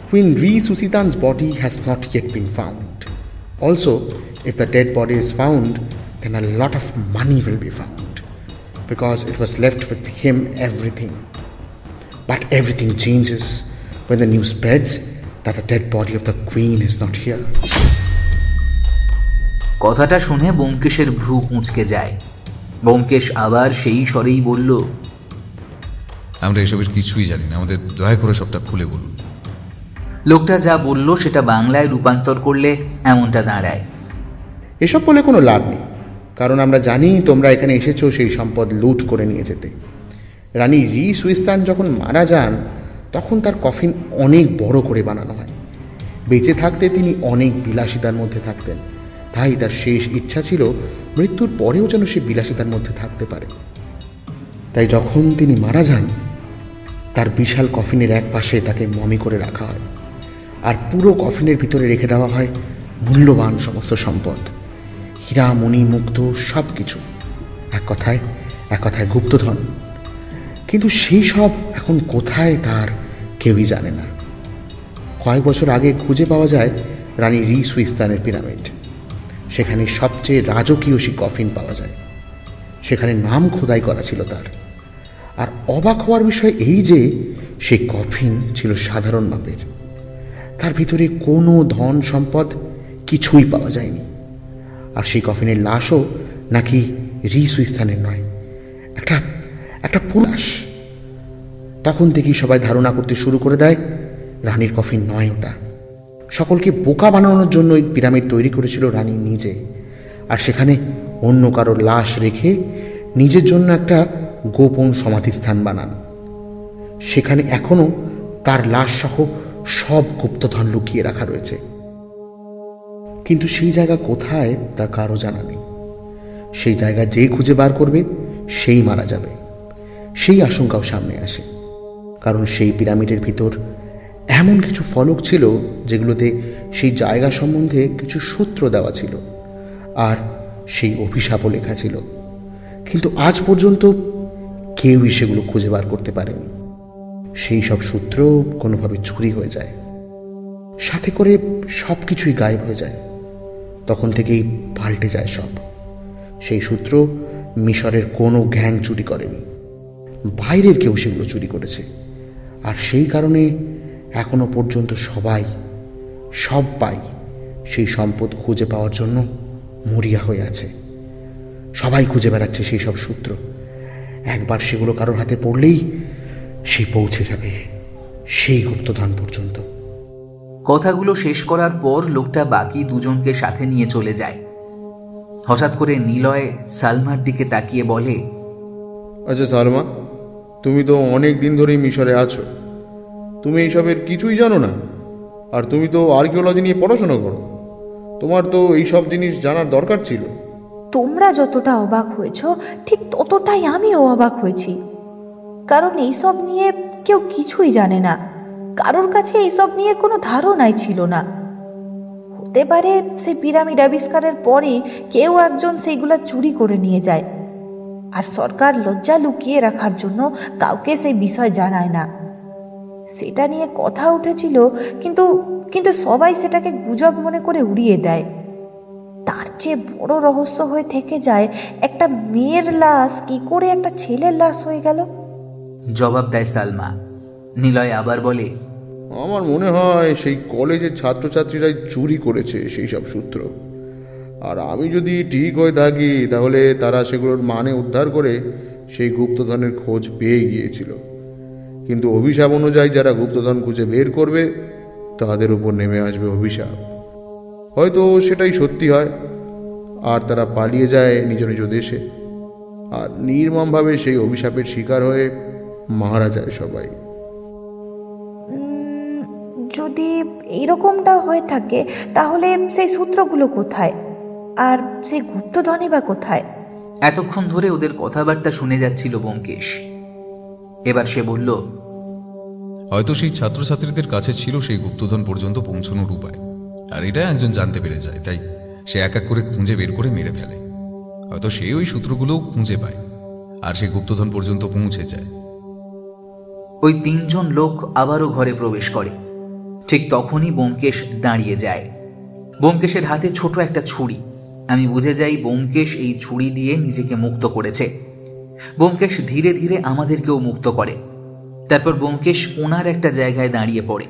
Queen Risusitan's body has not yet been found. Also, if the dead body is found, then a lot of money will be found. Because it was left with him everything. But everything changes when the news spreads that the dead body of the queen is not here. কথাটা শুনে ব্যোমকেশের ভ্রু কুঁচকে যায়। ব্যোমকেশ আবার সেই স্বরেই বলল, আমরা এসবের কিছুই জানি না, আমাদের দয়া করে সবটা খুলে বলুন। লোকটা যা বলল সেটা বাংলায় রূপান্তর করলে এমনটা দাঁড়ায়, এসব বলে কোনো লাভ নেই, কারণ আমরা জানি তোমরা এখানে এসেছো সেই সম্পদ লুট করে নিয়ে যেতে। রানী রিসুইস্তান যখন মারা যান তখন তার কফিন অনেক বড় করে বানানো হয়। বেঁচে থাকতে তিনি অনেক বিলাসিতার মধ্যে থাকতেন, তাই তার শেষ ইচ্ছা ছিল মৃত্যুর পরেও যেন সে বিলাসিতার মধ্যে থাকতে পারে। তাই যখন তিনি মারা যান তার বিশাল কফিনের এক পাশে তাকে মমি করে রাখা হয়, আর পুরো কফিনের ভিতরে রেখে দেওয়া হয় মূল্যবান সমস্ত সম্পদ, হীরা মণি মুক্ত সব কিছু, এক কথায় গুপ্তধন। কিন্তু সেই সব এখন কোথায় তার কেউই জানে না। কয়েক বছর আগে খুঁজে পাওয়া যায় রানী রি সুইস্তানের পিরামিড। সেখানে সবচেয়ে রাজকীয় সেই কফিন পাওয়া যায়। সেখানে নাম খোদাই করা ছিল তার। আর অবাক হওয়ার বিষয় এই যে সেই কফিন ছিল সাধারণ মাপের। তার ভিতরে কোনো ধন সম্পদ কিছুই পাওয়া যায়নি। আর সেই কফিনের লাশও নাকি রি সুইস্তানের নয়, একটা পুরাশ। তখন থেকেই সবাই ধারণা করতে শুরু করে দেয় রানীর কফিন নয় ওটা। সকলকে বোকা বানানোর জন্য ওই পিরামিড তৈরি করেছিল রানী নিজে। আর সেখানে অন্য কারোর লাশ রেখে নিজের জন্য একটা গোপন সমাধিস্থান বানান। সেখানে এখনো তার লাশ সহ সব গুপ্তধন লুকিয়ে রাখা রয়েছে। কিন্তু সেই জায়গা কোথায় তা কারো জানা নেই। সেই জায়গা যে খুঁজে বার করবে সেই মারা যাবে, সেই আশঙ্কাও সামনে আসে। কারণ সেই পিরামিডের ভিতর এমন কিছু ফলক ছিল যেগুলোতে সেই জায়গা সম্বন্ধে কিছু সূত্র দেওয়া ছিল, আর সেই অভিশাপও লেখা ছিল। কিন্তু আজ পর্যন্ত কেউই সেগুলো খুঁজে বার করতে পারেনি। সেই সব সূত্র কোনোভাবে চুরি হয়ে যায়, সাথে করে সব কিছুই গায়েব হয়ে যায়। তখন থেকেই পাল্টে যায় সব। সেই সূত্র মিশরের কোনো গ্যাং চুরি করেনি, বাইরের কেউ সেগুলো চুরি করেছে। আর সেই কারণে এখনো পর্যন্ত সবাই সেই সম্পদ খুঁজে পাওয়ার জন্য মরিয়া হয়ে আছে। সবাই খুঁজে বেড়াচ্ছে সেই সব সূত্র। একবার সেগুলো কারোর হাতে পড়লেই সে পৌঁছে যাবে সেই গুপ্তধন পর্যন্ত। কথাগুলো শেষ করার পর লোকটা বাকি দুজনকে সাথে নিয়ে চলে যায়। হঠাৎ করে নিলয় সালমার দিকে তাকিয়ে বলে, আচ্ছা সালমা, তুমি তো অনেক দিন ধরেই মিশরে আছো, তুমি এইসবের কিছুই জানো না? আর তুমি তো আর্কিওলজি নিয়ে পড়াশোনা করো, তোমার তো এইসব জিনিস জানার দরকার ছিল। তোমরা যতটা অবাক হয়েছ ঠিক ততটাই আমিও অবাক হয়েছি। কারণ এইসব নিয়ে কেউ কিছুই জানে না, কারোর কাছে এইসব নিয়ে কোনো ধারণাই ছিল না। হতে পারে সেই পিরামিড আবিষ্কারের পরে কেউ একজন সেইগুলা চুরি করে নিয়ে যায়, আর সরকার লজ্জা লুকিয়ে রাখার জন্য কাউকে সেই বিষয় জানায় না। সেটা নিয়ে কথা উঠেছিল, কিন্তু কিন্তু সবাই সেটাকে গুজব মনে করে উড়িয়ে দেয়। তার চেয়ে বড় রহস্য হয়ে থেকে যায় একটা মেয়ের লাশ কি করে একটা ছেলের লাশ হয়ে গেল। জবাব দেয় সালমা। নিলয় আবার বলে, আমার মনে হয় সেই কলেজের ছাত্রছাত্রীরাই চুরি করেছে সেই সব সূত্র। আর আমি যদি ঠিক হয়ে থাকি তাহলে তারা সেগুলোর মানে উদ্ধার করে সেই গুপ্তধনের খোঁজ পেয়ে গিয়েছিল। কিন্তু অভিশাপ অনুযায়ী যারা গুপ্তধন খুঁজে বের করবে তাদের উপর নেমে আসবে অভিশাপ। হয়তো সেটাই সত্যি হয়, আর তারা পালিয়ে যায় নিজ নিজ দেশে, আর নির্মমভাবে সেই অভিশাপের শিকার হয়ে মারা যায় সবাই। যদি এইরকমটা হয়ে থাকে তাহলে সেই সূত্রগুলো কোথায়, আর সেই গুপ্তধনই বা কোথায়? এতক্ষণ ধরে ওদের কথাবার্তা শুনে যাচ্ছিল ব্যোমকেশ। এবার সে বলল, হয়তো সেই ছাত্রছাত্রীদের কাছে ছিল সেই গুপ্তধন পর্যন্ত পৌঁছানোর উপায়, আর এটা একজন জানতে পেরে যায়, তাই সে এক এক করে খুঁজে বের করে মেরে ফেলে। হয়তো সে ওই সূত্রগুলোও খুঁজে পায় আর সেই গুপ্তধন পর্যন্ত পৌঁছে যায়। ওই তিনজন লোক আবারও ঘরে প্রবেশ করে। ঠিক তখনই ব্যোমকেশ দাঁড়িয়ে যায়। ব্যোমকেশের হাতে ছোট একটা ছুরি। আমি বুঝে যাই ব্যোমকেশ এই ছুরি দিয়ে নিজেকে মুক্ত করেছে। ব্যোমকেশ ধীরে ধীরে আমাদেরকেও মুক্ত করে। তারপর ব্যোমকেশ ওনার একটা জায়গায় দাঁড়িয়ে পড়ে।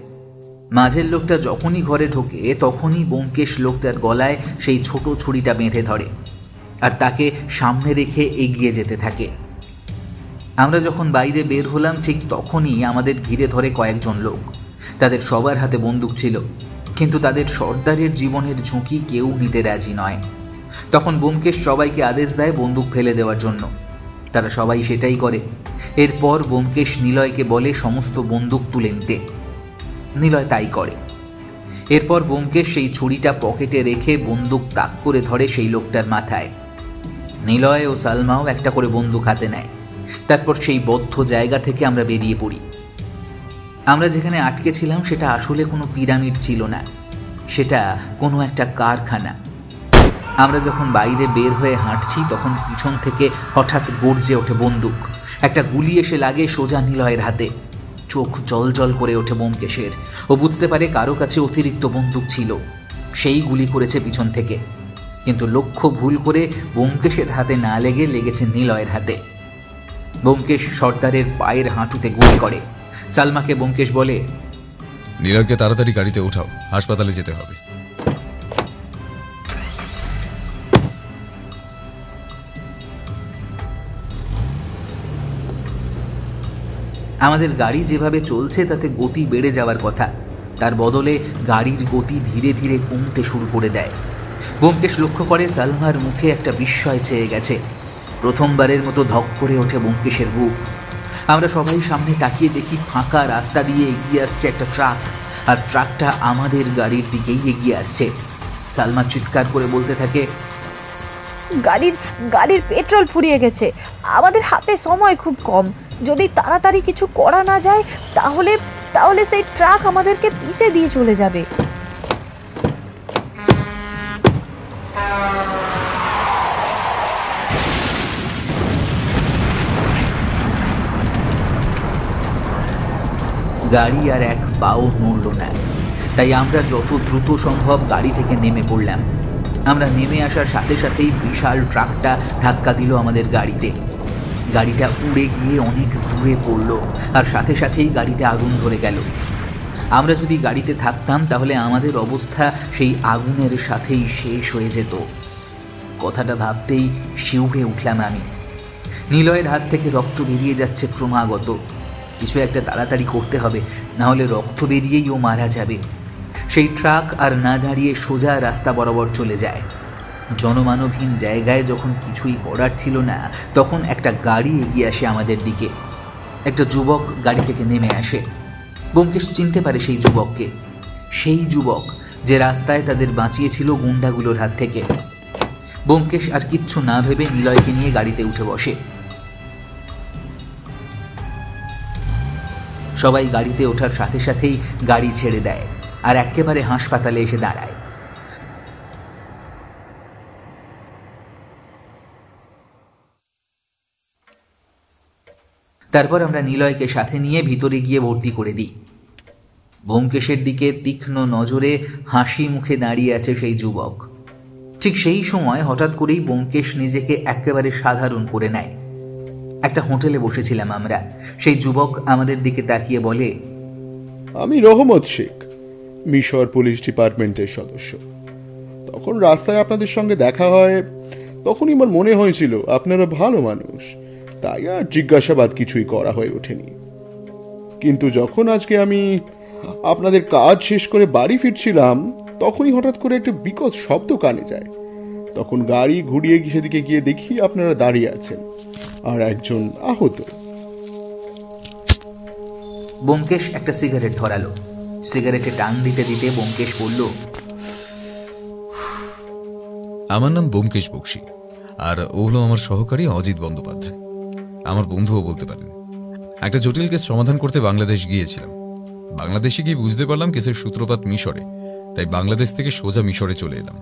মাঝের লোকটা যখনই ঘরে ঢোকে তখনই ব্যোমকেশ লোকটার গলায় সেই ছোট ছুরিটা বেঁধে ধরে আর তাকে সামনে রেখে এগিয়ে যেতে থাকে। আমরা যখন বাইরে বের হলাম ঠিক তখনই আমাদের ঘিরে ধরে কয়েকজন লোক। তাদের সবার হাতে বন্দুক ছিল, কিন্তু তাদের সর্দারের জীবনের ঝুঁকি কেউ নিতে রাজি নয়। তখন ব্যোমকেশ সবাইকে আদেশ দেয় বন্দুক ফেলে দেওয়ার জন্য। তারা সবাই সেটাই করে। এরপর ব্যোমকেশ নিলয়কে বলে সমস্ত বন্দুক তুলে নিতে। নিলয় তাই করে। এরপর ব্যোমকেশ সেই ছুরিটা পকেটে রেখে বন্দুক তাক করে ধরে সেই লোকটার মাথায়। নিলয় ও সালমাও একটা করে বন্দুক হাতে নেয়। তারপর সেই বদ্ধ জায়গা থেকে আমরা বেরিয়ে পড়ি। আমরা যেখানে আটকে ছিলাম সেটা আসলে কোনো পিরামিড ছিল না, সেটা কোনো একটা কারখানা। আমরা যখন বাইরে বের হয়ে হাঁটছি তখন পিছন থেকে হঠাৎ গর্জে ওঠে বন্দুক। একটা গুলি এসে লাগে সোজা নিলয়ের হাতে। চোখ জল করে ওঠে ব্যোমকেশের। ও বুঝতে পারে কারো কাছে অতিরিক্ত বন্দুক ছিল, সেই গুলি করেছে পিছন থেকে। কিন্তু লক্ষ্য ভুল করে ব্যোমকেশের হাতে না লেগেছে নিলয়ের হাতে। ব্যোমকেশ সর্দারের পায়ের হাঁটুতে গুলি করে। সালমাকে ব্যোমকেশ বলে, নিলয়কে তাড়াতাড়ি গাড়িতে উঠাও, হাসপাতালে যেতে হবে। আমাদের গাড়ি যেভাবে চলছে তাতে গতি বেড়ে যাওয়ার কথা, তার বদলে গাড়ির গতি ধীরে ধীরে কমতে শুরু করে দেয়। ব্যোমকেশ লক্ষ্য করে সালমার মুখে একটা বিস্ময় ছেয়ে গেছে। প্রথমবারের মতো ধক করে ওঠে ব্যোমকেশের বুক। আমরা সবাই সামনে তাকিয়ে দেখি ফাঁকা রাস্তা দিয়ে এগিয়ে আসছে একটা ট্রাক, আর ট্রাকটা আমাদের গাড়ির দিকেই এগিয়ে আসছে। সালমা চিৎকার করে বলতে থাকে, গাড়ির পেট্রোল ফুরিয়ে গেছে, আমাদের হাতে সময় খুব কম, যদি তাড়াতাড়ি কিছু করা না যায় তাহলে সেই ট্রাক আমাদেরকে পিষে দিয়ে চলে যাবে। গাড়ি আর এক পাও নড়ল না, তাই আমরা যত দ্রুত সম্ভব গাড়ি থেকে নেমে পড়লাম। আমরা নেমে আসার সাথে সাথেই বিশাল ট্রাকটা ধাক্কা দিল আমাদের গাড়িতে। গাড়িটা উড়ে গিয়ে অনেক দূরে পড়ল, আর সাথে সাথেই গাড়িতে আগুন ধরে গেল। আমরা যদি গাড়িতে থাকতাম তাহলে আমাদের অবস্থা সেই আগুনের সাথেই শেষ হয়ে যেত। কথাটা ভাবতেই শিউরে উঠলাম আমি। নিলয়ের হাত থেকে রক্ত বেরিয়ে যাচ্ছে ক্রমাগত। কিছু একটা তাড়াতাড়ি করতে হবে, না হলে রক্ত বেরিয়েই ও মারা যাবে। সেই ট্রাক আর না দাঁড়িয়ে সোজা রাস্তা বরাবর চলে যায়। জনমানবহীন জায়গায় যখন কিছুই করার ছিল না, তখন একটা গাড়ি এগিয়ে আসে আমাদের দিকে। একটা যুবক গাড়ি থেকে নেমে আসে। ব্যোমকেশ চিনতে পারে সেই যুবককে, সেই যুবক যে রাস্তায় তাদের বাঁচিয়েছিল গুন্ডাগুলোর হাত থেকে। ব্যোমকেশ আর কিচ্ছু না ভেবে নিলয়কে নিয়ে গাড়িতে উঠে বসে। সবাই গাড়িতে ওঠার সাথে সাথেই গাড়ি ছেড়ে দেয় আর একেবারে হাসপাতালে এসে দাঁড়ায়। তারপর আমরা নিলয়কে সাথে নিয়ে ভিতরে গিয়ে ভর্তি করে দিই। ব্যোমকেশের দিকে তীক্ষ্ণ নজরে হাসি মুখে দাঁড়িয়ে আছে সেই যুবক। ঠিক সেই সময় হঠাৎ করেই ব্যোমকেশ নিজেকে একেবারে সাধারণ করে নেয়। একটা হোটেলে বসেছিলাম আমরা। সেই যুবক আমাদের দিকে তাকিয়ে বলে, আমি রহমত শেখ, মিশর পুলিশ ডিপার্টমেন্টের সদস্য। তখন রাস্তায় আপনাদের সঙ্গে দেখা হয়, তখনই আমার মনে হয়েছিল আপনারা ভালো মানুষ, তাই আর জিজ্ঞাসাবাদ কিছুই করা হয়ে ওঠেনি। কিন্তু যখন আজকে আমি আপনাদের কাজ শেষ করে বাড়ি ফিরছিলাম, তখনই হঠাৎ করে একটা বিকট শব্দ কানে যায়। তখন গাড়ি ঘুরিয়ে সেদিকে গিয়ে দেখি আপনারা দাঁড়িয়ে আছেন আর একজন আহত। ব্যোমকেশ একটা সিগারেট ধরালো। সিগারেটে টান দিতে দিতে ব্যোমকেশ বলল, আমার নাম ব্যোমকেশ বক্সী, আর ও হলো আমার সহকারী অজিত বন্দ্যোপাধ্যায়। আমার বন্ধুও বলতে পারেন। একটা জটিল কেস সমাধান করতে বাংলাদেশ গিয়েছিলাম। বাংলাদেশে গিয়ে বুঝতে পারলাম কেসের সূত্রপাত মিশরে, তাই বাংলাদেশ থেকে সোজা মিশরে চলে এলাম।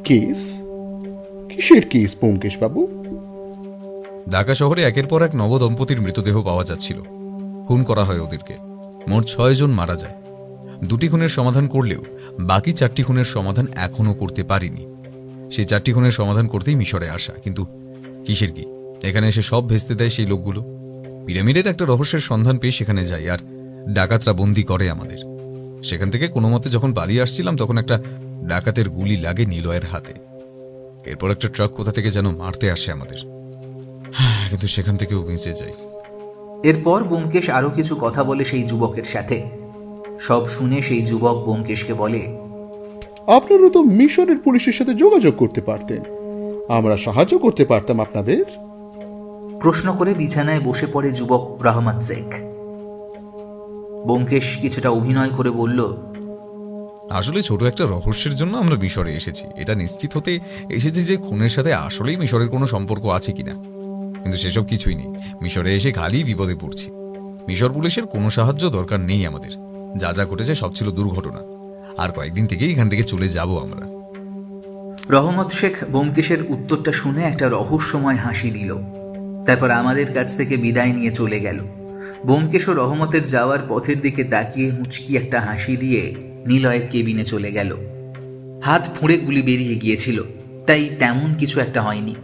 কেস? কিসের কেস ব্যোমকেশ বাবু? ঢাকা শহরে একের পর এক নবদম্পতির মৃতদেহ পাওয়া যাচ্ছিল। খুন করা হয় ওদেরকে। মোট 6 জন মারা যায়। 2টি খুনের সমাধান করলেও বাকি 4টি খুনের সমাধান এখনো করতে পারিনি। সেই 4টি খুনের সমাধান করতেই মিশরে আসা। কিন্তু কিসের কি, এখানে এসে সব ভেস্তে দেয় সেই লোকগুলো। পিরামিডের একটা রহস্যের সন্ধান পেয়ে সেখানে যাই, আর ডাকাতরা বন্দি করে আমাদের। সেখান থেকে কোনো মতে যখন পালিয়ে আসছিলাম, তখন একটা ডাকাতের গুলি লাগে নিলয়ের হাতে। এরপর একটা ট্রাক কোথা থেকে যেন মারতে আসে আমাদের, কিন্তু সেখান থেকেও বেঁচে যাই। এরপর ব্যোমকেশ আরো কিছু কথা বলে সেই যুবকের সাথে। সব শুনে সেই যুবক ব্যোমকেশকে বলে, আপনারা তো মিশরের পুলিশের সাথে যোগাযোগ করতে পারতেন, আমরা সাহায্য করতে পারতাম আপনাদের। প্রশ্ন করে বিছানায় বসে পড়ে যুবক রহমত শেখ। ব্যোমকেশ কিছুটা অভিনয় করে বলল, আসলে ছোট একটা রহস্যের জন্য আমরা মিশরে এসেছি। এটা নিশ্চিত হতে এসেছি যে খুনের সাথে আসলেই মিশরের কোনো সম্পর্ক আছে কিনা। কিন্তু সেসব কিছুই নেই। মিশরে এসে খালি বিপদে পড়ছি। মিশর পুলিশের কোনো সাহায্য দরকার নেই আমাদের। যা যা ঘটেছে সব ছিল দুর্ঘটনা। আর কয়েকদিন থেকেই এখান থেকে চলে যাব আমরা। রহমত শেখ ব্যোমকেশের উত্তরটা শুনে একটা রহস্যময় হাসি দিল। তারপর আমাদের কাছ থেকে বিদায় নিয়ে চলে গেল। ব্যোমকেশ ও রহমতের যাওয়ার পথের দিকে তাকিয়ে মুচকি একটা হাসি দিয়ে নিলয়ের কেবিনে চলে গেল। হাত ফুঁড়ে গুলি বেরিয়ে গিয়েছিল, তাই তেমন কিছু একটা হয়নি।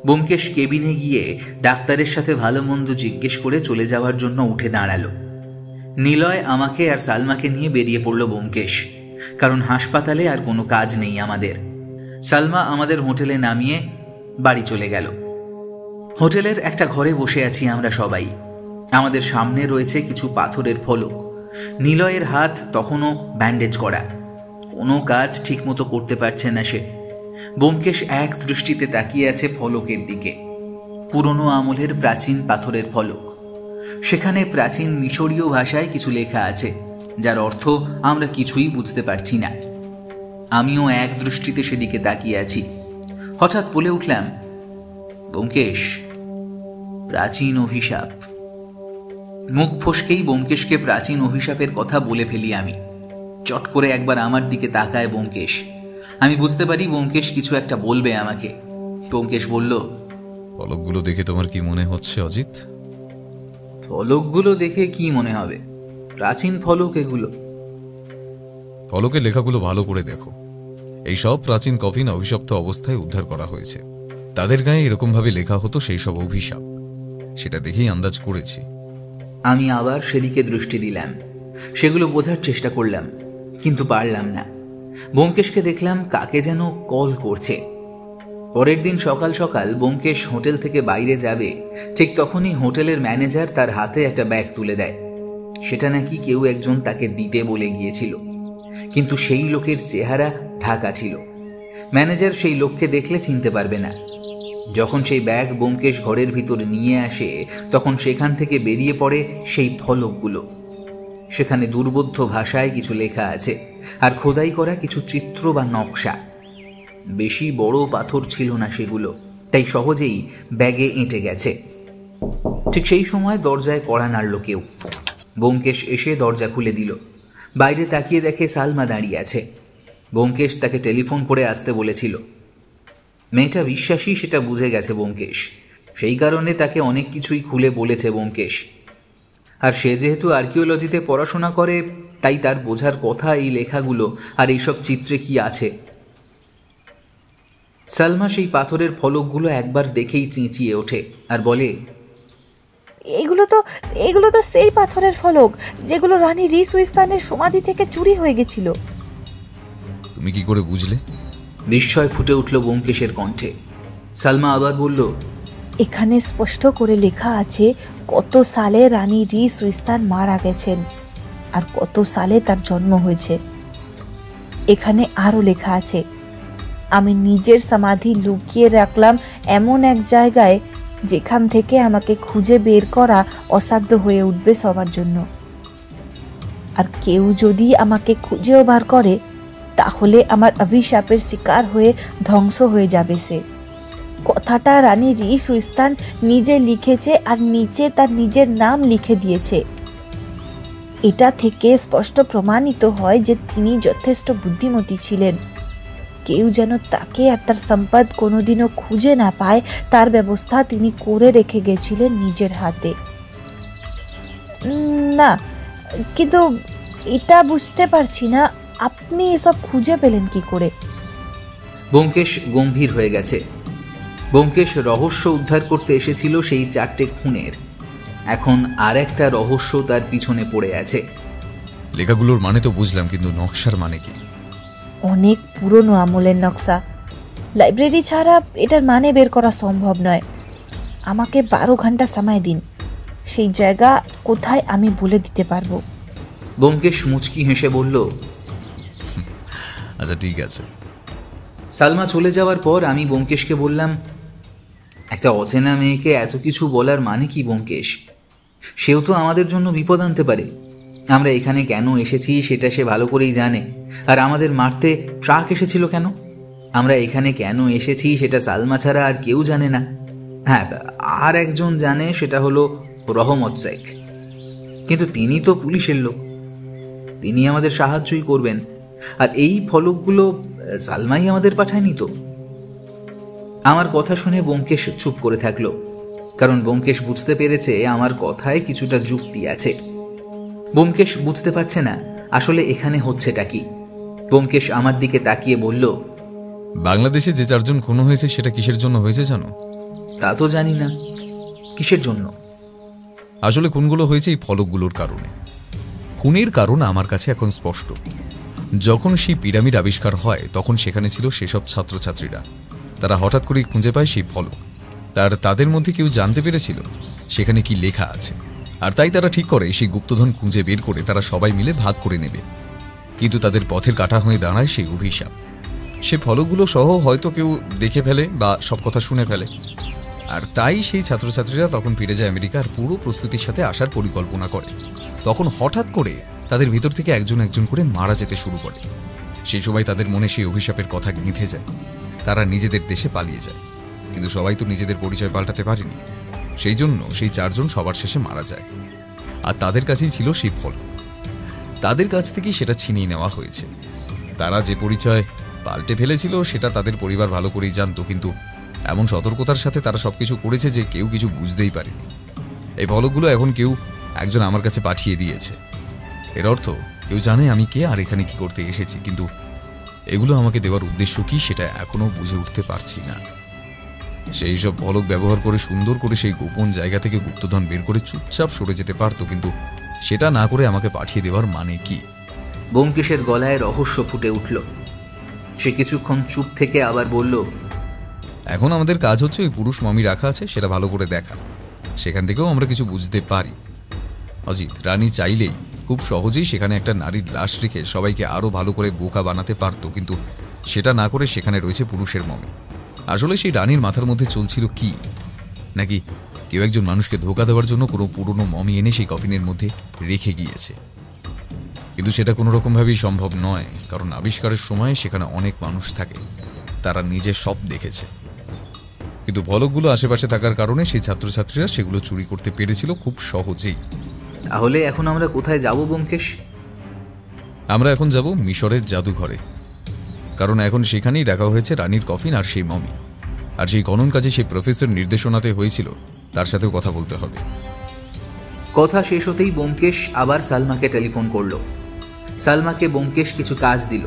ব্যোমকেশ কেবিনে গিয়ে ডাক্তারের সাথে ভালো মন্দ জিজ্ঞেস করে চলে যাওয়ার জন্য উঠে দাঁড়ালো। নিলয়, আমাকে আর সালমাকে নিয়ে বেরিয়ে পড়ল ব্যোমকেশ, কারণ হাসপাতালে আর কোনো কাজ নেই আমাদের। সালমা আমাদের হোটেলে নামিয়ে বাড়ি চলে গেল। হোটেলের একটা ঘরে বসে আছি আমরা সবাই। আমাদের সামনে রয়েছে কিছু পাথরের ফলক। নিলয়ের হাত তখনও ব্যান্ডেজ করা, কোনো কাজ ঠিকমতো করতে পারছে না সে। ব্যোমকেশ এক দৃষ্টিতে তাকিয়ে আছে ফলকের দিকে। পুরনো আমলের প্রাচীন পাথরের ফলক। সেখানে প্রাচীন মিশরীয় ভাষায় কিছু লেখা আছে, যার অর্থ আমরা কিছুই বুঝতে পারছি না। আমিও এক দৃষ্টিতে সেদিকে তাকিয়ে আছি। হঠাৎ বলে উঠলাম, ব্যোমকেশ, প্রাচীন অভিশাপ। মুখ ফসকেই ব্যোমকেশকে প্রাচীন অভিশাপের কথা বলে ফেলি আমি। চট করে একবার আমার দিকে তাকায় ব্যোমকেশ। আমি বুঝতে পারি ব্যোমকেশ কিছু একটা বলবে আমাকে। ব্যোমকেশ বলল, ফলকগুলো দেখে তোমার কি মনে হচ্ছে অজিত? ফলকগুলো দেখে কি মনে হবে? প্রাচীন ফলক এগুলো। ফলকের লেখাগুলো ভালো করে দেখো। এই সব প্রাচীন কফিন অভিশপ্ত অবস্থায় উদ্ধার করা হয়েছে। তাদের গায়ে এরকমভাবে লেখা হতো সেই সব অভিশাপ। সেটা দেখেই আন্দাজ করেছি। আমি আবার সেদিকে দৃষ্টি দিলাম, সেগুলো বোঝার চেষ্টা করলাম, কিন্তু পারলাম না। ব্যোমকেশকে দেখলাম কাকে যেন কল করছে। পরের দিন সকাল সকাল ব্যোমকেশ হোটেল থেকে বাইরে যাবে, ঠিক তখনই হোটেলের ম্যানেজার তার হাতে একটা ব্যাগ তুলে দেয়। সেটা নাকি কেউ একজন তাকে দিতে বলে গিয়েছিল, কিন্তু সেই লোকের চেহারা ঢাকা ছিল। ম্যানেজার সেই লোককে দেখলে চিনতে পারবে না। যখন সেই ব্যাগ ব্যোমকেশ ঘরের ভিতরে নিয়ে আসে, তখন সেখান থেকে বেরিয়ে পড়ে সেই ফলকগুলো। সেখানে দুর্বোধ্য ভাষায় কিছু লেখা আছে, আর খোদাই করা কিছু চিত্র বা নকশা। বেশি বড় পাথর ছিল না সেগুলো, তাই সহজেই ব্যাগে এঁটে গেছে। ঠিক সেই সময় দরজায় কড়া নাড়ল কেউ। ব্যোমকেশ এসে দরজা খুলে দিল। বাইরে তাকিয়ে দেখে সালমা দাঁড়িয়ে আছে। ব্যোমকেশ তাকে টেলিফোন করে আসতে বলেছিল। মেয়েটা বিশ্বাসী সেটা বুঝে গেছে ব্যোমকেশ, সেই কারণে তাকে অনেক কিছুই খুলে বলেছে ব্যোমকেশ। আর সে যেহেতু আর্কিওলজিতে পড়াশোনা করে, তাই তার বোঝার কথা এই লেখাগুলো আর এইসব চিত্রে কি আছে। সালমা সেই পাথরের ফলকগুলো একবার দেখেই চেঁচিয়ে ওঠে আর বলে, এগুলো তো সেই পাথরের ফলক যেগুলো রানী রিসউইস্তানের সমাধি থেকে চুরি হয়ে গেছিল। তুমি কি করে বুঝলে? বিস্ময় ফুটে উঠল ব্যোমকেশের কণ্ঠে। সালমা আবার বলল, এখানে স্পষ্ট করে লেখা আছে কত সালে রানী রিসউইস্তান মারা গেছেন আর কত সালে তার জন্ম হয়েছে। এখানে আরও লেখা আছে, আমি নিজের সমাধি লুকিয়ে রাখলাম এমন এক জায়গায় যেখান থেকে আমাকে খুঁজে বের করা অসাধ্য হয়ে উঠবে সবার জন্য। আর কেউ যদি আমাকে খুঁজেও বার করে, তাহলে আমার অভিশাপের শিকার হয়ে ধ্বংস হয়ে যাবে সে। কথাটা রানী রিসউইস্তান নিজে লিখেছে আর নিচে তার নিজের নাম লিখে দিয়েছে। এটা থেকে স্পষ্ট প্রমাণিত হয় যে তিনি যথেষ্ট বুদ্ধিমতী ছিলেন। কেউ যেন তাকে আর তার সম্পদ কোনোদিনও খুঁজে না পায়, তার ব্যবস্থা তিনি করে রেখে গেছিলেন নিজের হাতে। না, কিন্তু এটা বুঝতে পারছি না আপনি এসব খুঁজে পেলেন কি করে? ব্যোমকেশ গম্ভীর হয়ে গেছে। ব্যোমকেশ রহস্য উদ্ধার করতে এসেছিল সেই 4টে খুনের। এখন আর একটা রহস্য তার পিছনে পড়ে আছে। লেখাগুলোর মানে তো বুঝলাম, কিন্তু নকশার মানে কি? অনেক পুরনো আমলের নকশা। লাইব্রেরি ছাড়া এটার মানে বের করা সম্ভব নয়। আমাকে 12 ঘন্টা সময় দিন, সেই জায়গা কোথায় আমি বলে দিতে পারবো। ব্যোমকেশ মুচকি হেসে বলল, আচ্ছা ঠিক আছে। সালমা চলে যাওয়ার পর আমি ব্যোমকেশকে বললাম, একটা অচেনা মেয়েকে এত কিছু বলার মানে কি ব্যোমকেশ? সেও তো আমাদের জন্য বিপদ আনতে পারে। আমরা এখানে কেন এসেছি সেটা সে ভালো করেই জানে। আর আমাদের মারতে ট্রাক এসেছিল কেন, আমরা এখানে কেন এসেছি সেটা সালমা ছাড়া আর কেউ জানে না। হ্যাঁ, আর একজন জানে, সেটা হলো রহমত শেখ। কিন্তু তিনি তো পুলিশের লোক, তিনি আমাদের সাহায্যই করবেন। আর এই ফলকগুলো সালমাই আমাদের পাঠায়নি তো। আমার কথা শুনে ব্যোমকেশ চুপ করে থাকলো। কারণ ব্যোমকেশ বুঝতে পেরেছে আমার কথায় কিছুটা যুক্তি আছে। ব্যোমকেশ বুঝতে পারছে না আসলে এখানে হচ্ছেটা কি। ব্যোমকেশ আমার দিকে তাকিয়ে বলল, বাংলাদেশে যে 4 জন খুন হয়েছে সেটা কিসের জন্য হয়েছে জানো? তা তো জানি না। কিসের জন্য? আসলে খুনগুলো হয়েছে এই ফলকগুলোর কারণে। খুনের কারণ আমার কাছে এখন স্পষ্ট। যখন সেই পিরামিড আবিষ্কার হয় তখন সেখানে ছিল সেসব ছাত্রছাত্রীরা। তারা হঠাৎ করেই খুঁজে পায় সেই ফলক। তাদের মধ্যে কেউ জানতে পেরেছিল সেখানে কি লেখা আছে, আর তাই তারা ঠিক করে সেই গুপ্তধন খুঁজে বের করে তারা সবাই মিলে ভাগ করে নেবে। কিন্তু তাদের পথের কাঁটা হয়ে দাঁড়ায় সেই অভিশাপ। সে ফলকগুলো সহ হয়তো কেউ দেখে ফেলে বা সব কথা শুনে ফেলে, আর তাই সেই ছাত্রছাত্রীরা তখন ফিরে যায় আমেরিকার পুরো প্রস্তুতির সাথে আসার পরিকল্পনা করে। তখন হঠাৎ করে তাদের ভিতর থেকে একজন একজন করে মারা যেতে শুরু করে। সেই সময় তাদের মনে সেই অভিশাপের কথা গেঁথে যায়। তারা নিজেদের দেশে পালিয়ে যায়, কিন্তু সবাই তো নিজেদের পরিচয় পাল্টাতে পারেনি। সেই জন্য সেই 4 জন সবার শেষে মারা যায়, আর তাদের কাছেই ছিল সেই ফলক। তাদের কাছ থেকেই সেটা ছিনিয়ে নেওয়া হয়েছে। তারা যে পরিচয় পাল্টে ফেলেছিল সেটা তাদের পরিবার ভালো করেই জানতো, কিন্তু এমন সতর্কতার সাথে তারা সবকিছু করেছে যে কেউ কিছু বুঝতেই পারেনি। এই ফলকগুলো এখন কেউ একজন আমার কাছে পাঠিয়ে দিয়েছে। এর অর্থ কেউ জানে আমি কে আর এখানে কি করতে এসেছি, কিন্তু এগুলো আমাকে দেওয়ার উদ্দেশ্য কি সেটা এখনো বুঝে উঠতে পারছি না। সেই সব ফলক ব্যবহার করে সুন্দর করে সেই গোপন জায়গা থেকে গুপ্তধন বের করে চুপচাপ সরে যেতে পারতো, কিন্তু সেটা না করে আমাকে পাঠিয়ে দেওয়ার মানে কি? ব্যোমকেশের গলায় রহস্য ফুটে উঠল। সে কিছুক্ষণ চুপ থেকে আবার বলল, এখন আমাদের কাজ হচ্ছে ওই পুরুষ মমি রাখা আছে সেটা ভালো করে দেখা। সেখান থেকেও আমরা কিছু বুঝতে পারি। অজিত, রানী চাইলেই খুব সহজেই সেখানে একটা নারীর লাশ রেখে সবাইকে আরও ভালো করে বোকা বানাতে পারত, কিন্তু সেটা না করে সেখানে রয়েছে পুরুষের মমি। আসলে সেই রানীর মাথার মধ্যে চলছিল কি? নাকি কেউ একজন মানুষকে ধোঁকা দেওয়ার জন্য কোনো পুরনো মমি এনে সেই কফিনের মধ্যে রেখে গিয়েছে? কিন্তু সেটা কোনো রকমভাবেই সম্ভব নয়, কারণ আবিষ্কারের সময় সেখানে অনেক মানুষ থাকে, তারা নিজে সব দেখেছে। কিন্তু ফলকগুলো আশেপাশে থাকার কারণে সেই ছাত্রছাত্রীরা সেগুলো চুরি করতে পেরেছিল খুব সহজেই। তাহলে এখন আমরা কোথায় যাব ব্যোমকেশ? আমরা এখন যাব মিশরের জাদুঘরে, কারণ এখন সেখানেই রাখা হয়েছে রানীর কফিন আর সেই মমি। আর সেই খনন কাজে সেই প্রফেসর নির্দেশনাতে হয়েছিল, তার সাথেও কথা বলতে হবে। কথা শেষ হতেই ব্যোমকেশ আবার সালমাকে টেলিফোন করলো। সালমাকে ব্যোমকেশ কিছু কাজ দিল।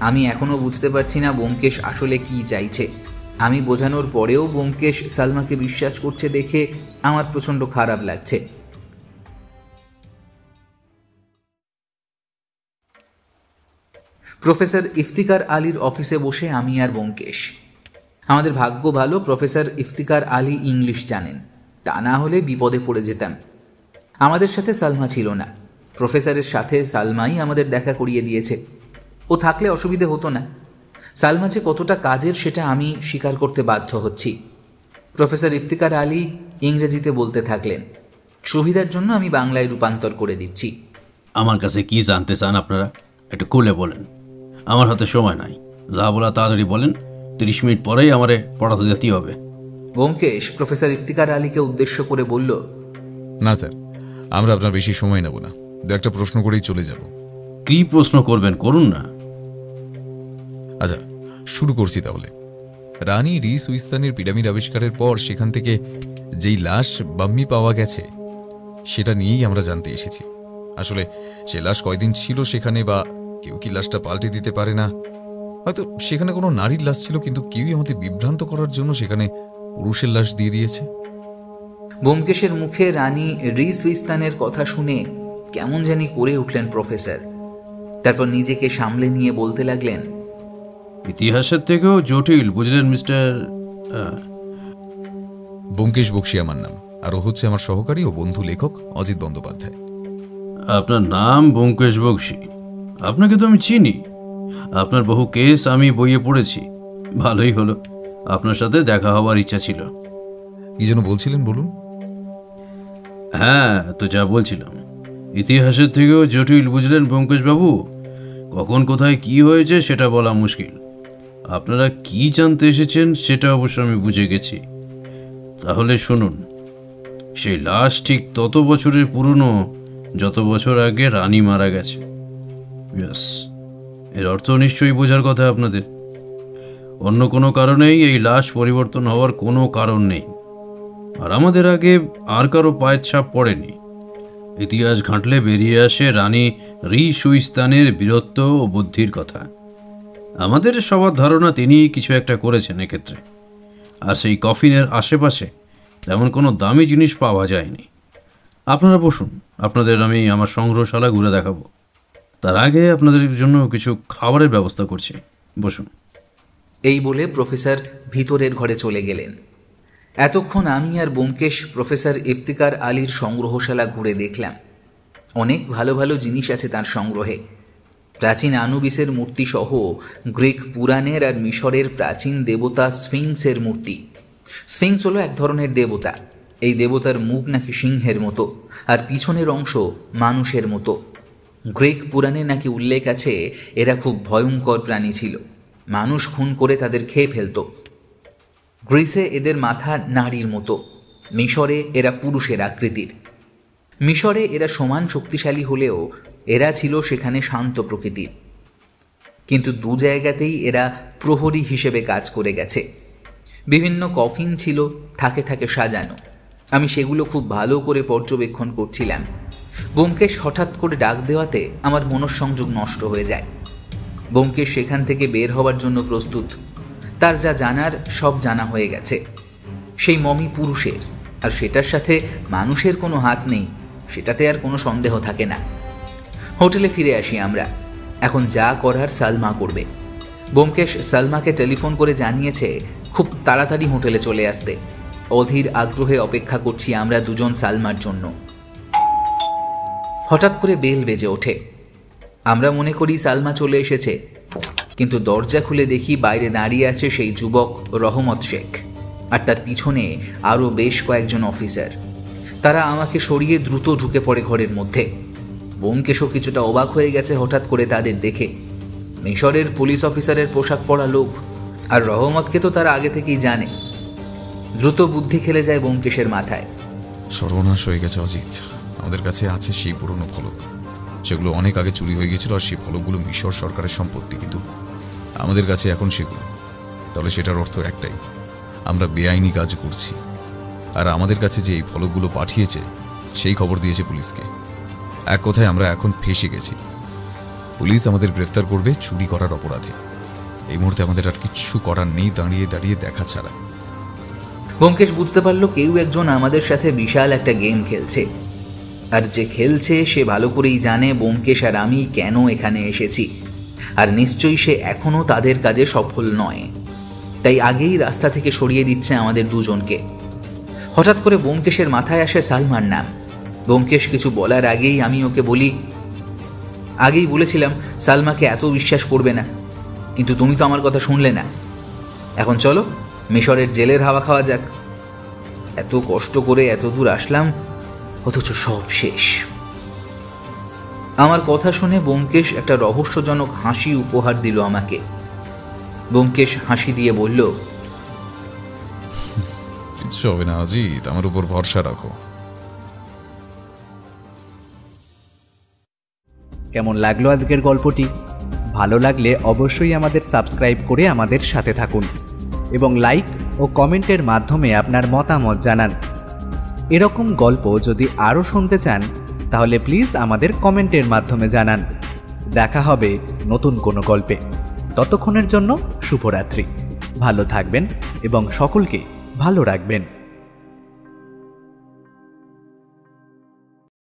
আমি এখনো বুঝতে পারছি না ব্যোমকেশ আসলে কি চাইছে। আমি বোঝানোর পরেও ব্যোমকেশ সালমাকে বিশ্বাস করছে দেখে আমার প্রচণ্ড খারাপ লাগছে। প্রফেসর ইফতিকার আলীর অফিসে বসে আমি আর ব্যোমকেশ। আমাদের ভাগ্য ভালো, প্রফেসর ইফতিকার আলী ইংলিশ জানেন, তা না হলে বিপদে পড়ে যেতাম। আমাদের সাথে সালমা ছিল না, প্রফেসরের সাথে সালমাই আমাদের দেখা করিয়ে দিয়েছে। ও থাকলে অসুবিধে হতো না। সালমা যে কতটা কাজের সেটা আমি স্বীকার করতে বাধ্য হচ্ছি। প্রফেসর ইফতিকার আলী ইংরেজিতে বলতে থাকলেন। সুবিধার জন্য আমি বাংলায় রূপান্তর করে দিচ্ছি। আমার কাছে কি জানতে চান আপনারা? একটু খুলে বলেন, আমার হাতে সময় নাই। যা বলা তাড়াতাড়ি বলেন, 30 মিনিট পরেই আমারে পড়াতে যেতে হবে। ব্যোমকেশ প্রফেসর ইফতিকার আলীকে উদ্দেশ্য করে বলল, না স্যার, আমরা আপনার বেশি সময় নেব না, 2-1টা প্রশ্ন করেই চলে যাব। কি প্রশ্ন করবেন করুন না। আচ্ছা, শুরু করছি তাহলে। রানী রিস উইস্তানের পিরামিড আবিষ্কারের পর সেখান থেকে যেই লাশ বাম্মি পাওয়া গেছে সেটা নিয়েই আমরা জানতে এসেছি। আসলে সে লাশ কয়দিন ছিল সেখানে, বা কেউ কি লাশটা পাল্টে দিতে পারে না? হয়তো সেখানে কোনো নারীর লাশ ছিল, কিন্তু কেউই আমাদের বিভ্রান্ত করার জন্য সেখানে পুরুষের লাশ দিয়ে দিয়েছে। ব্যোমকেশের মুখে রানী রিস উইস্তানের কথা শুনে কেমন জানি করে উঠলেন প্রফেসর। তারপর নিজেকে সামলে নিয়ে বলতে লাগলেন, ইতিহাসের থেকেও জটিল, বুঝলেন মিস্টার? ব্যোমকেশ বক্সী আমার নাম, আর ও হচ্ছে আমার সহকারী ও বন্ধু লেখক অজিত বন্দ্যোপাধ্যায়। আপনার নাম ব্যোমকেশ বক্সী? আপনাকে তো আমি চিনি, আপনার বহু কেস আমি বইয়ে পড়েছি। ভালোই হলো, আপনার সাথে দেখা হওয়ার ইচ্ছা ছিল। কি যেন বলছিলেন, বলুন। হ্যাঁ, তো যা বলছিলাম, ইতিহাসের থেকেও জটিল, বুঝলেন ব্যোমকেশ বাবু? কখন কোথায় কি হয়েছে সেটা বলা মুশকিল। আপনারা কি জানতে এসেছেন সেটা অবশ্য আমি বুঝে গেছি। তাহলে শুনুন, সেই লাশ ঠিক তত বছরের পুরনো যত বছর আগে রানী মারা গেছে। ব্যাস, এর অর্থ নিশ্চয়ই বোঝার কথা আপনাদের। অন্য কোনো কারণেই এই লাশ পরিবর্তন হওয়ার কোনো কারণ নেই। আর আমাদের আগে আর কারো পায়ের ছাপ পড়েনি। ইতিহাস ঘাঁটলে বেরিয়ে আসে রানী রি-সুইস্তানের বীরত্ব ও বুদ্ধির কথা। আমাদের সবার ধারণা তিনি কিছু একটা করেছেন এক্ষেত্রে। আর সেই কফিনের আশেপাশে তেমন কোনো দামি জিনিস পাওয়া যায়নি। আপনারা বসুন, আপনাদের আমি আমার সংগ্রহশালা ঘুরে দেখাবো। তার আগে আপনাদের জন্য কিছু খাবারের ব্যবস্থা করছি, বসুন। এই বলে প্রফেসর ভিতরের ঘরে চলে গেলেন। এতক্ষণ আমি আর ব্যোমকেশ প্রফেসর ইফতিকার আলীর সংগ্রহশালা ঘুরে দেখলাম। অনেক ভালো ভালো জিনিস আছে তার সংগ্রহে। প্রাচীন আনুবিসের মূর্তি সহ গ্রিক পুরাণের আর মিশরের প্রাচীন দেবতা স্ফিংসের মূর্তি। স্ফিংস হলো এক ধরনের দেবতা। এই দেবতার মুখ নাকি সিংহের মতো, আর পিছনের অংশ মানুষের মতো। গ্রিক পুরাণে নাকি উল্লেখ আছে এরা খুব ভয়ঙ্কর প্রাণী ছিল, মানুষ খুন করে তাদের খেয়ে ফেলত। গ্রিসে এদের মাথা নারীর মতো, মিশরে এরা পুরুষের আকৃতির। মিশরে এরা সমান শক্তিশালী হলেও এরা ছিল সেখানে শান্ত প্রকৃতির। কিন্তু দু জায়গাতেই এরা প্রহরী হিসেবে কাজ করে গেছে। বিভিন্ন কফিন ছিল থাকে থাকে সাজানো। আমি সেগুলো খুব ভালো করে পর্যবেক্ষণ করছিলাম। ব্যোমকেশ হঠাৎ করে ডাক দেওয়াতে আমার মনঃসংযোগ নষ্ট হয়ে যায়। ব্যোমকেশ সেখান থেকে বের হওয়ার জন্য প্রস্তুত। তার যা জানার সব জানা হয়ে গেছে। সেই মমি পুরুষের, আর সেটার সাথে মানুষের কোনো হাত নেই, সেটাতে আর কোনো সন্দেহ থাকে না। হোটেলে ফিরে আসি আমরা। এখন যা করার সালমা করবে। ব্যোমকেশ সালমাকে টেলিফোন করে জানিয়েছে খুব তাড়াতাড়ি হোটেলে চলে আসতে। অধীর আগ্রহে অপেক্ষা করছি আমরা দুজন সালমার জন্য। হঠাৎ করে বেল বেজে ওঠে। আমরা মনে করি সালমা চলে এসেছে, কিন্তু দরজা খুলে দেখি বাইরে দাঁড়িয়ে আছে সেই যুবক রহমত শেখ, আর তার পিছনে আরও বেশ কয়েকজন অফিসার। তারা আমাকে সরিয়ে দ্রুত ঢুকে পড়ে ঘরের মধ্যে। ব্যোমকেশও কিছুটা অবাক হয়ে গেছে হঠাৎ করে তাদের দেখে। মিশরের পুলিশ অফিসারের পোশাক পরা লোক, আর রহমতকে তো তারা আগে থেকেই জানে। দ্রুত বুদ্ধি খেলে যায় ব্যোমকেশের মাথায়। সর্বনাশ হয়ে গেছে অজিত। আমাদের কাছে আছে সেই পুরনো ফলক, সেগুলো অনেক আগে চুরি হয়ে গেছিল, আর সেই ফলকগুলো মিশর সরকারের সম্পত্তি, কিন্তু আমাদের কাছে এখন সেগুলো। তাহলে সেটার অর্থ একটাই, আমরা বেআইনি কাজ করছি। আর আমাদের কাছে যে এই ফলকগুলো পাঠিয়েছে সেই খবর দিয়েছে পুলিশকে। এক কথায় আমরা এখন ফেঁসে গেছি। পুলিশ আমাদের গ্রেফতার করবে চুরি করার অপরাধে। এই মুহূর্তে আমাদের আর কিচ্ছু করার নেই, দাঁড়িয়ে দাঁড়িয়ে দেখা ছাড়া। ব্যোমকেশ বুঝতে পারলো কেউ একজন আমাদের সাথে বিশাল একটা গেম খেলছে, আর যে খেলছে সে ভালো করেই জানে ব্যোমকেশ আর আমি কেন এখানে এসেছি, আর নিশ্চয়ই সে এখনও তাদের কাজে সফল নয়। তাই আগেই রাস্তা থেকে সরিয়ে দিচ্ছে আমাদের দুজনকে। হঠাৎ করে ব্যোমকেশের মাথায় আসে সালমার নাম। ব্যোমকেশ কিছু বলার আগেই আমি ওকে বলি, আগেই বলেছিলাম সালমাকে এত বিশ্বাস করবে না, কিন্তু তুমি তো আমার কথা শুনলে না। এখন চলো মিশরের জেলের হাওয়া খাওয়া যাক। এত কষ্ট করে এত দূর আসলাম, অথচ সব শেষ। আমার কথা শুনে ব্যোমকেশ একটা রহস্যজনক হাসি উপহার দিল আমাকে। ব্যোমকেশ হাসি দিয়ে বলল, কিচ্ছু হবে না অজিত, আমার উপর ভরসা রাখো। কেমন লাগলো আজকের গল্পটি? ভালো লাগলে অবশ্যই আমাদের সাবস্ক্রাইব করে আমাদের সাথে থাকুন এবং লাইক ও কমেন্টের মাধ্যমে আপনার মতামত জানান। এরকম গল্প যদি আরও শুনতে চান তাহলে প্লিজ আমাদের কমেন্টের মাধ্যমে জানান। দেখা হবে নতুন কোনো গল্পে। ততক্ষণের জন্য শুভরাত্রি। ভালো থাকবেন এবং সকলকে ভালো রাখবেন।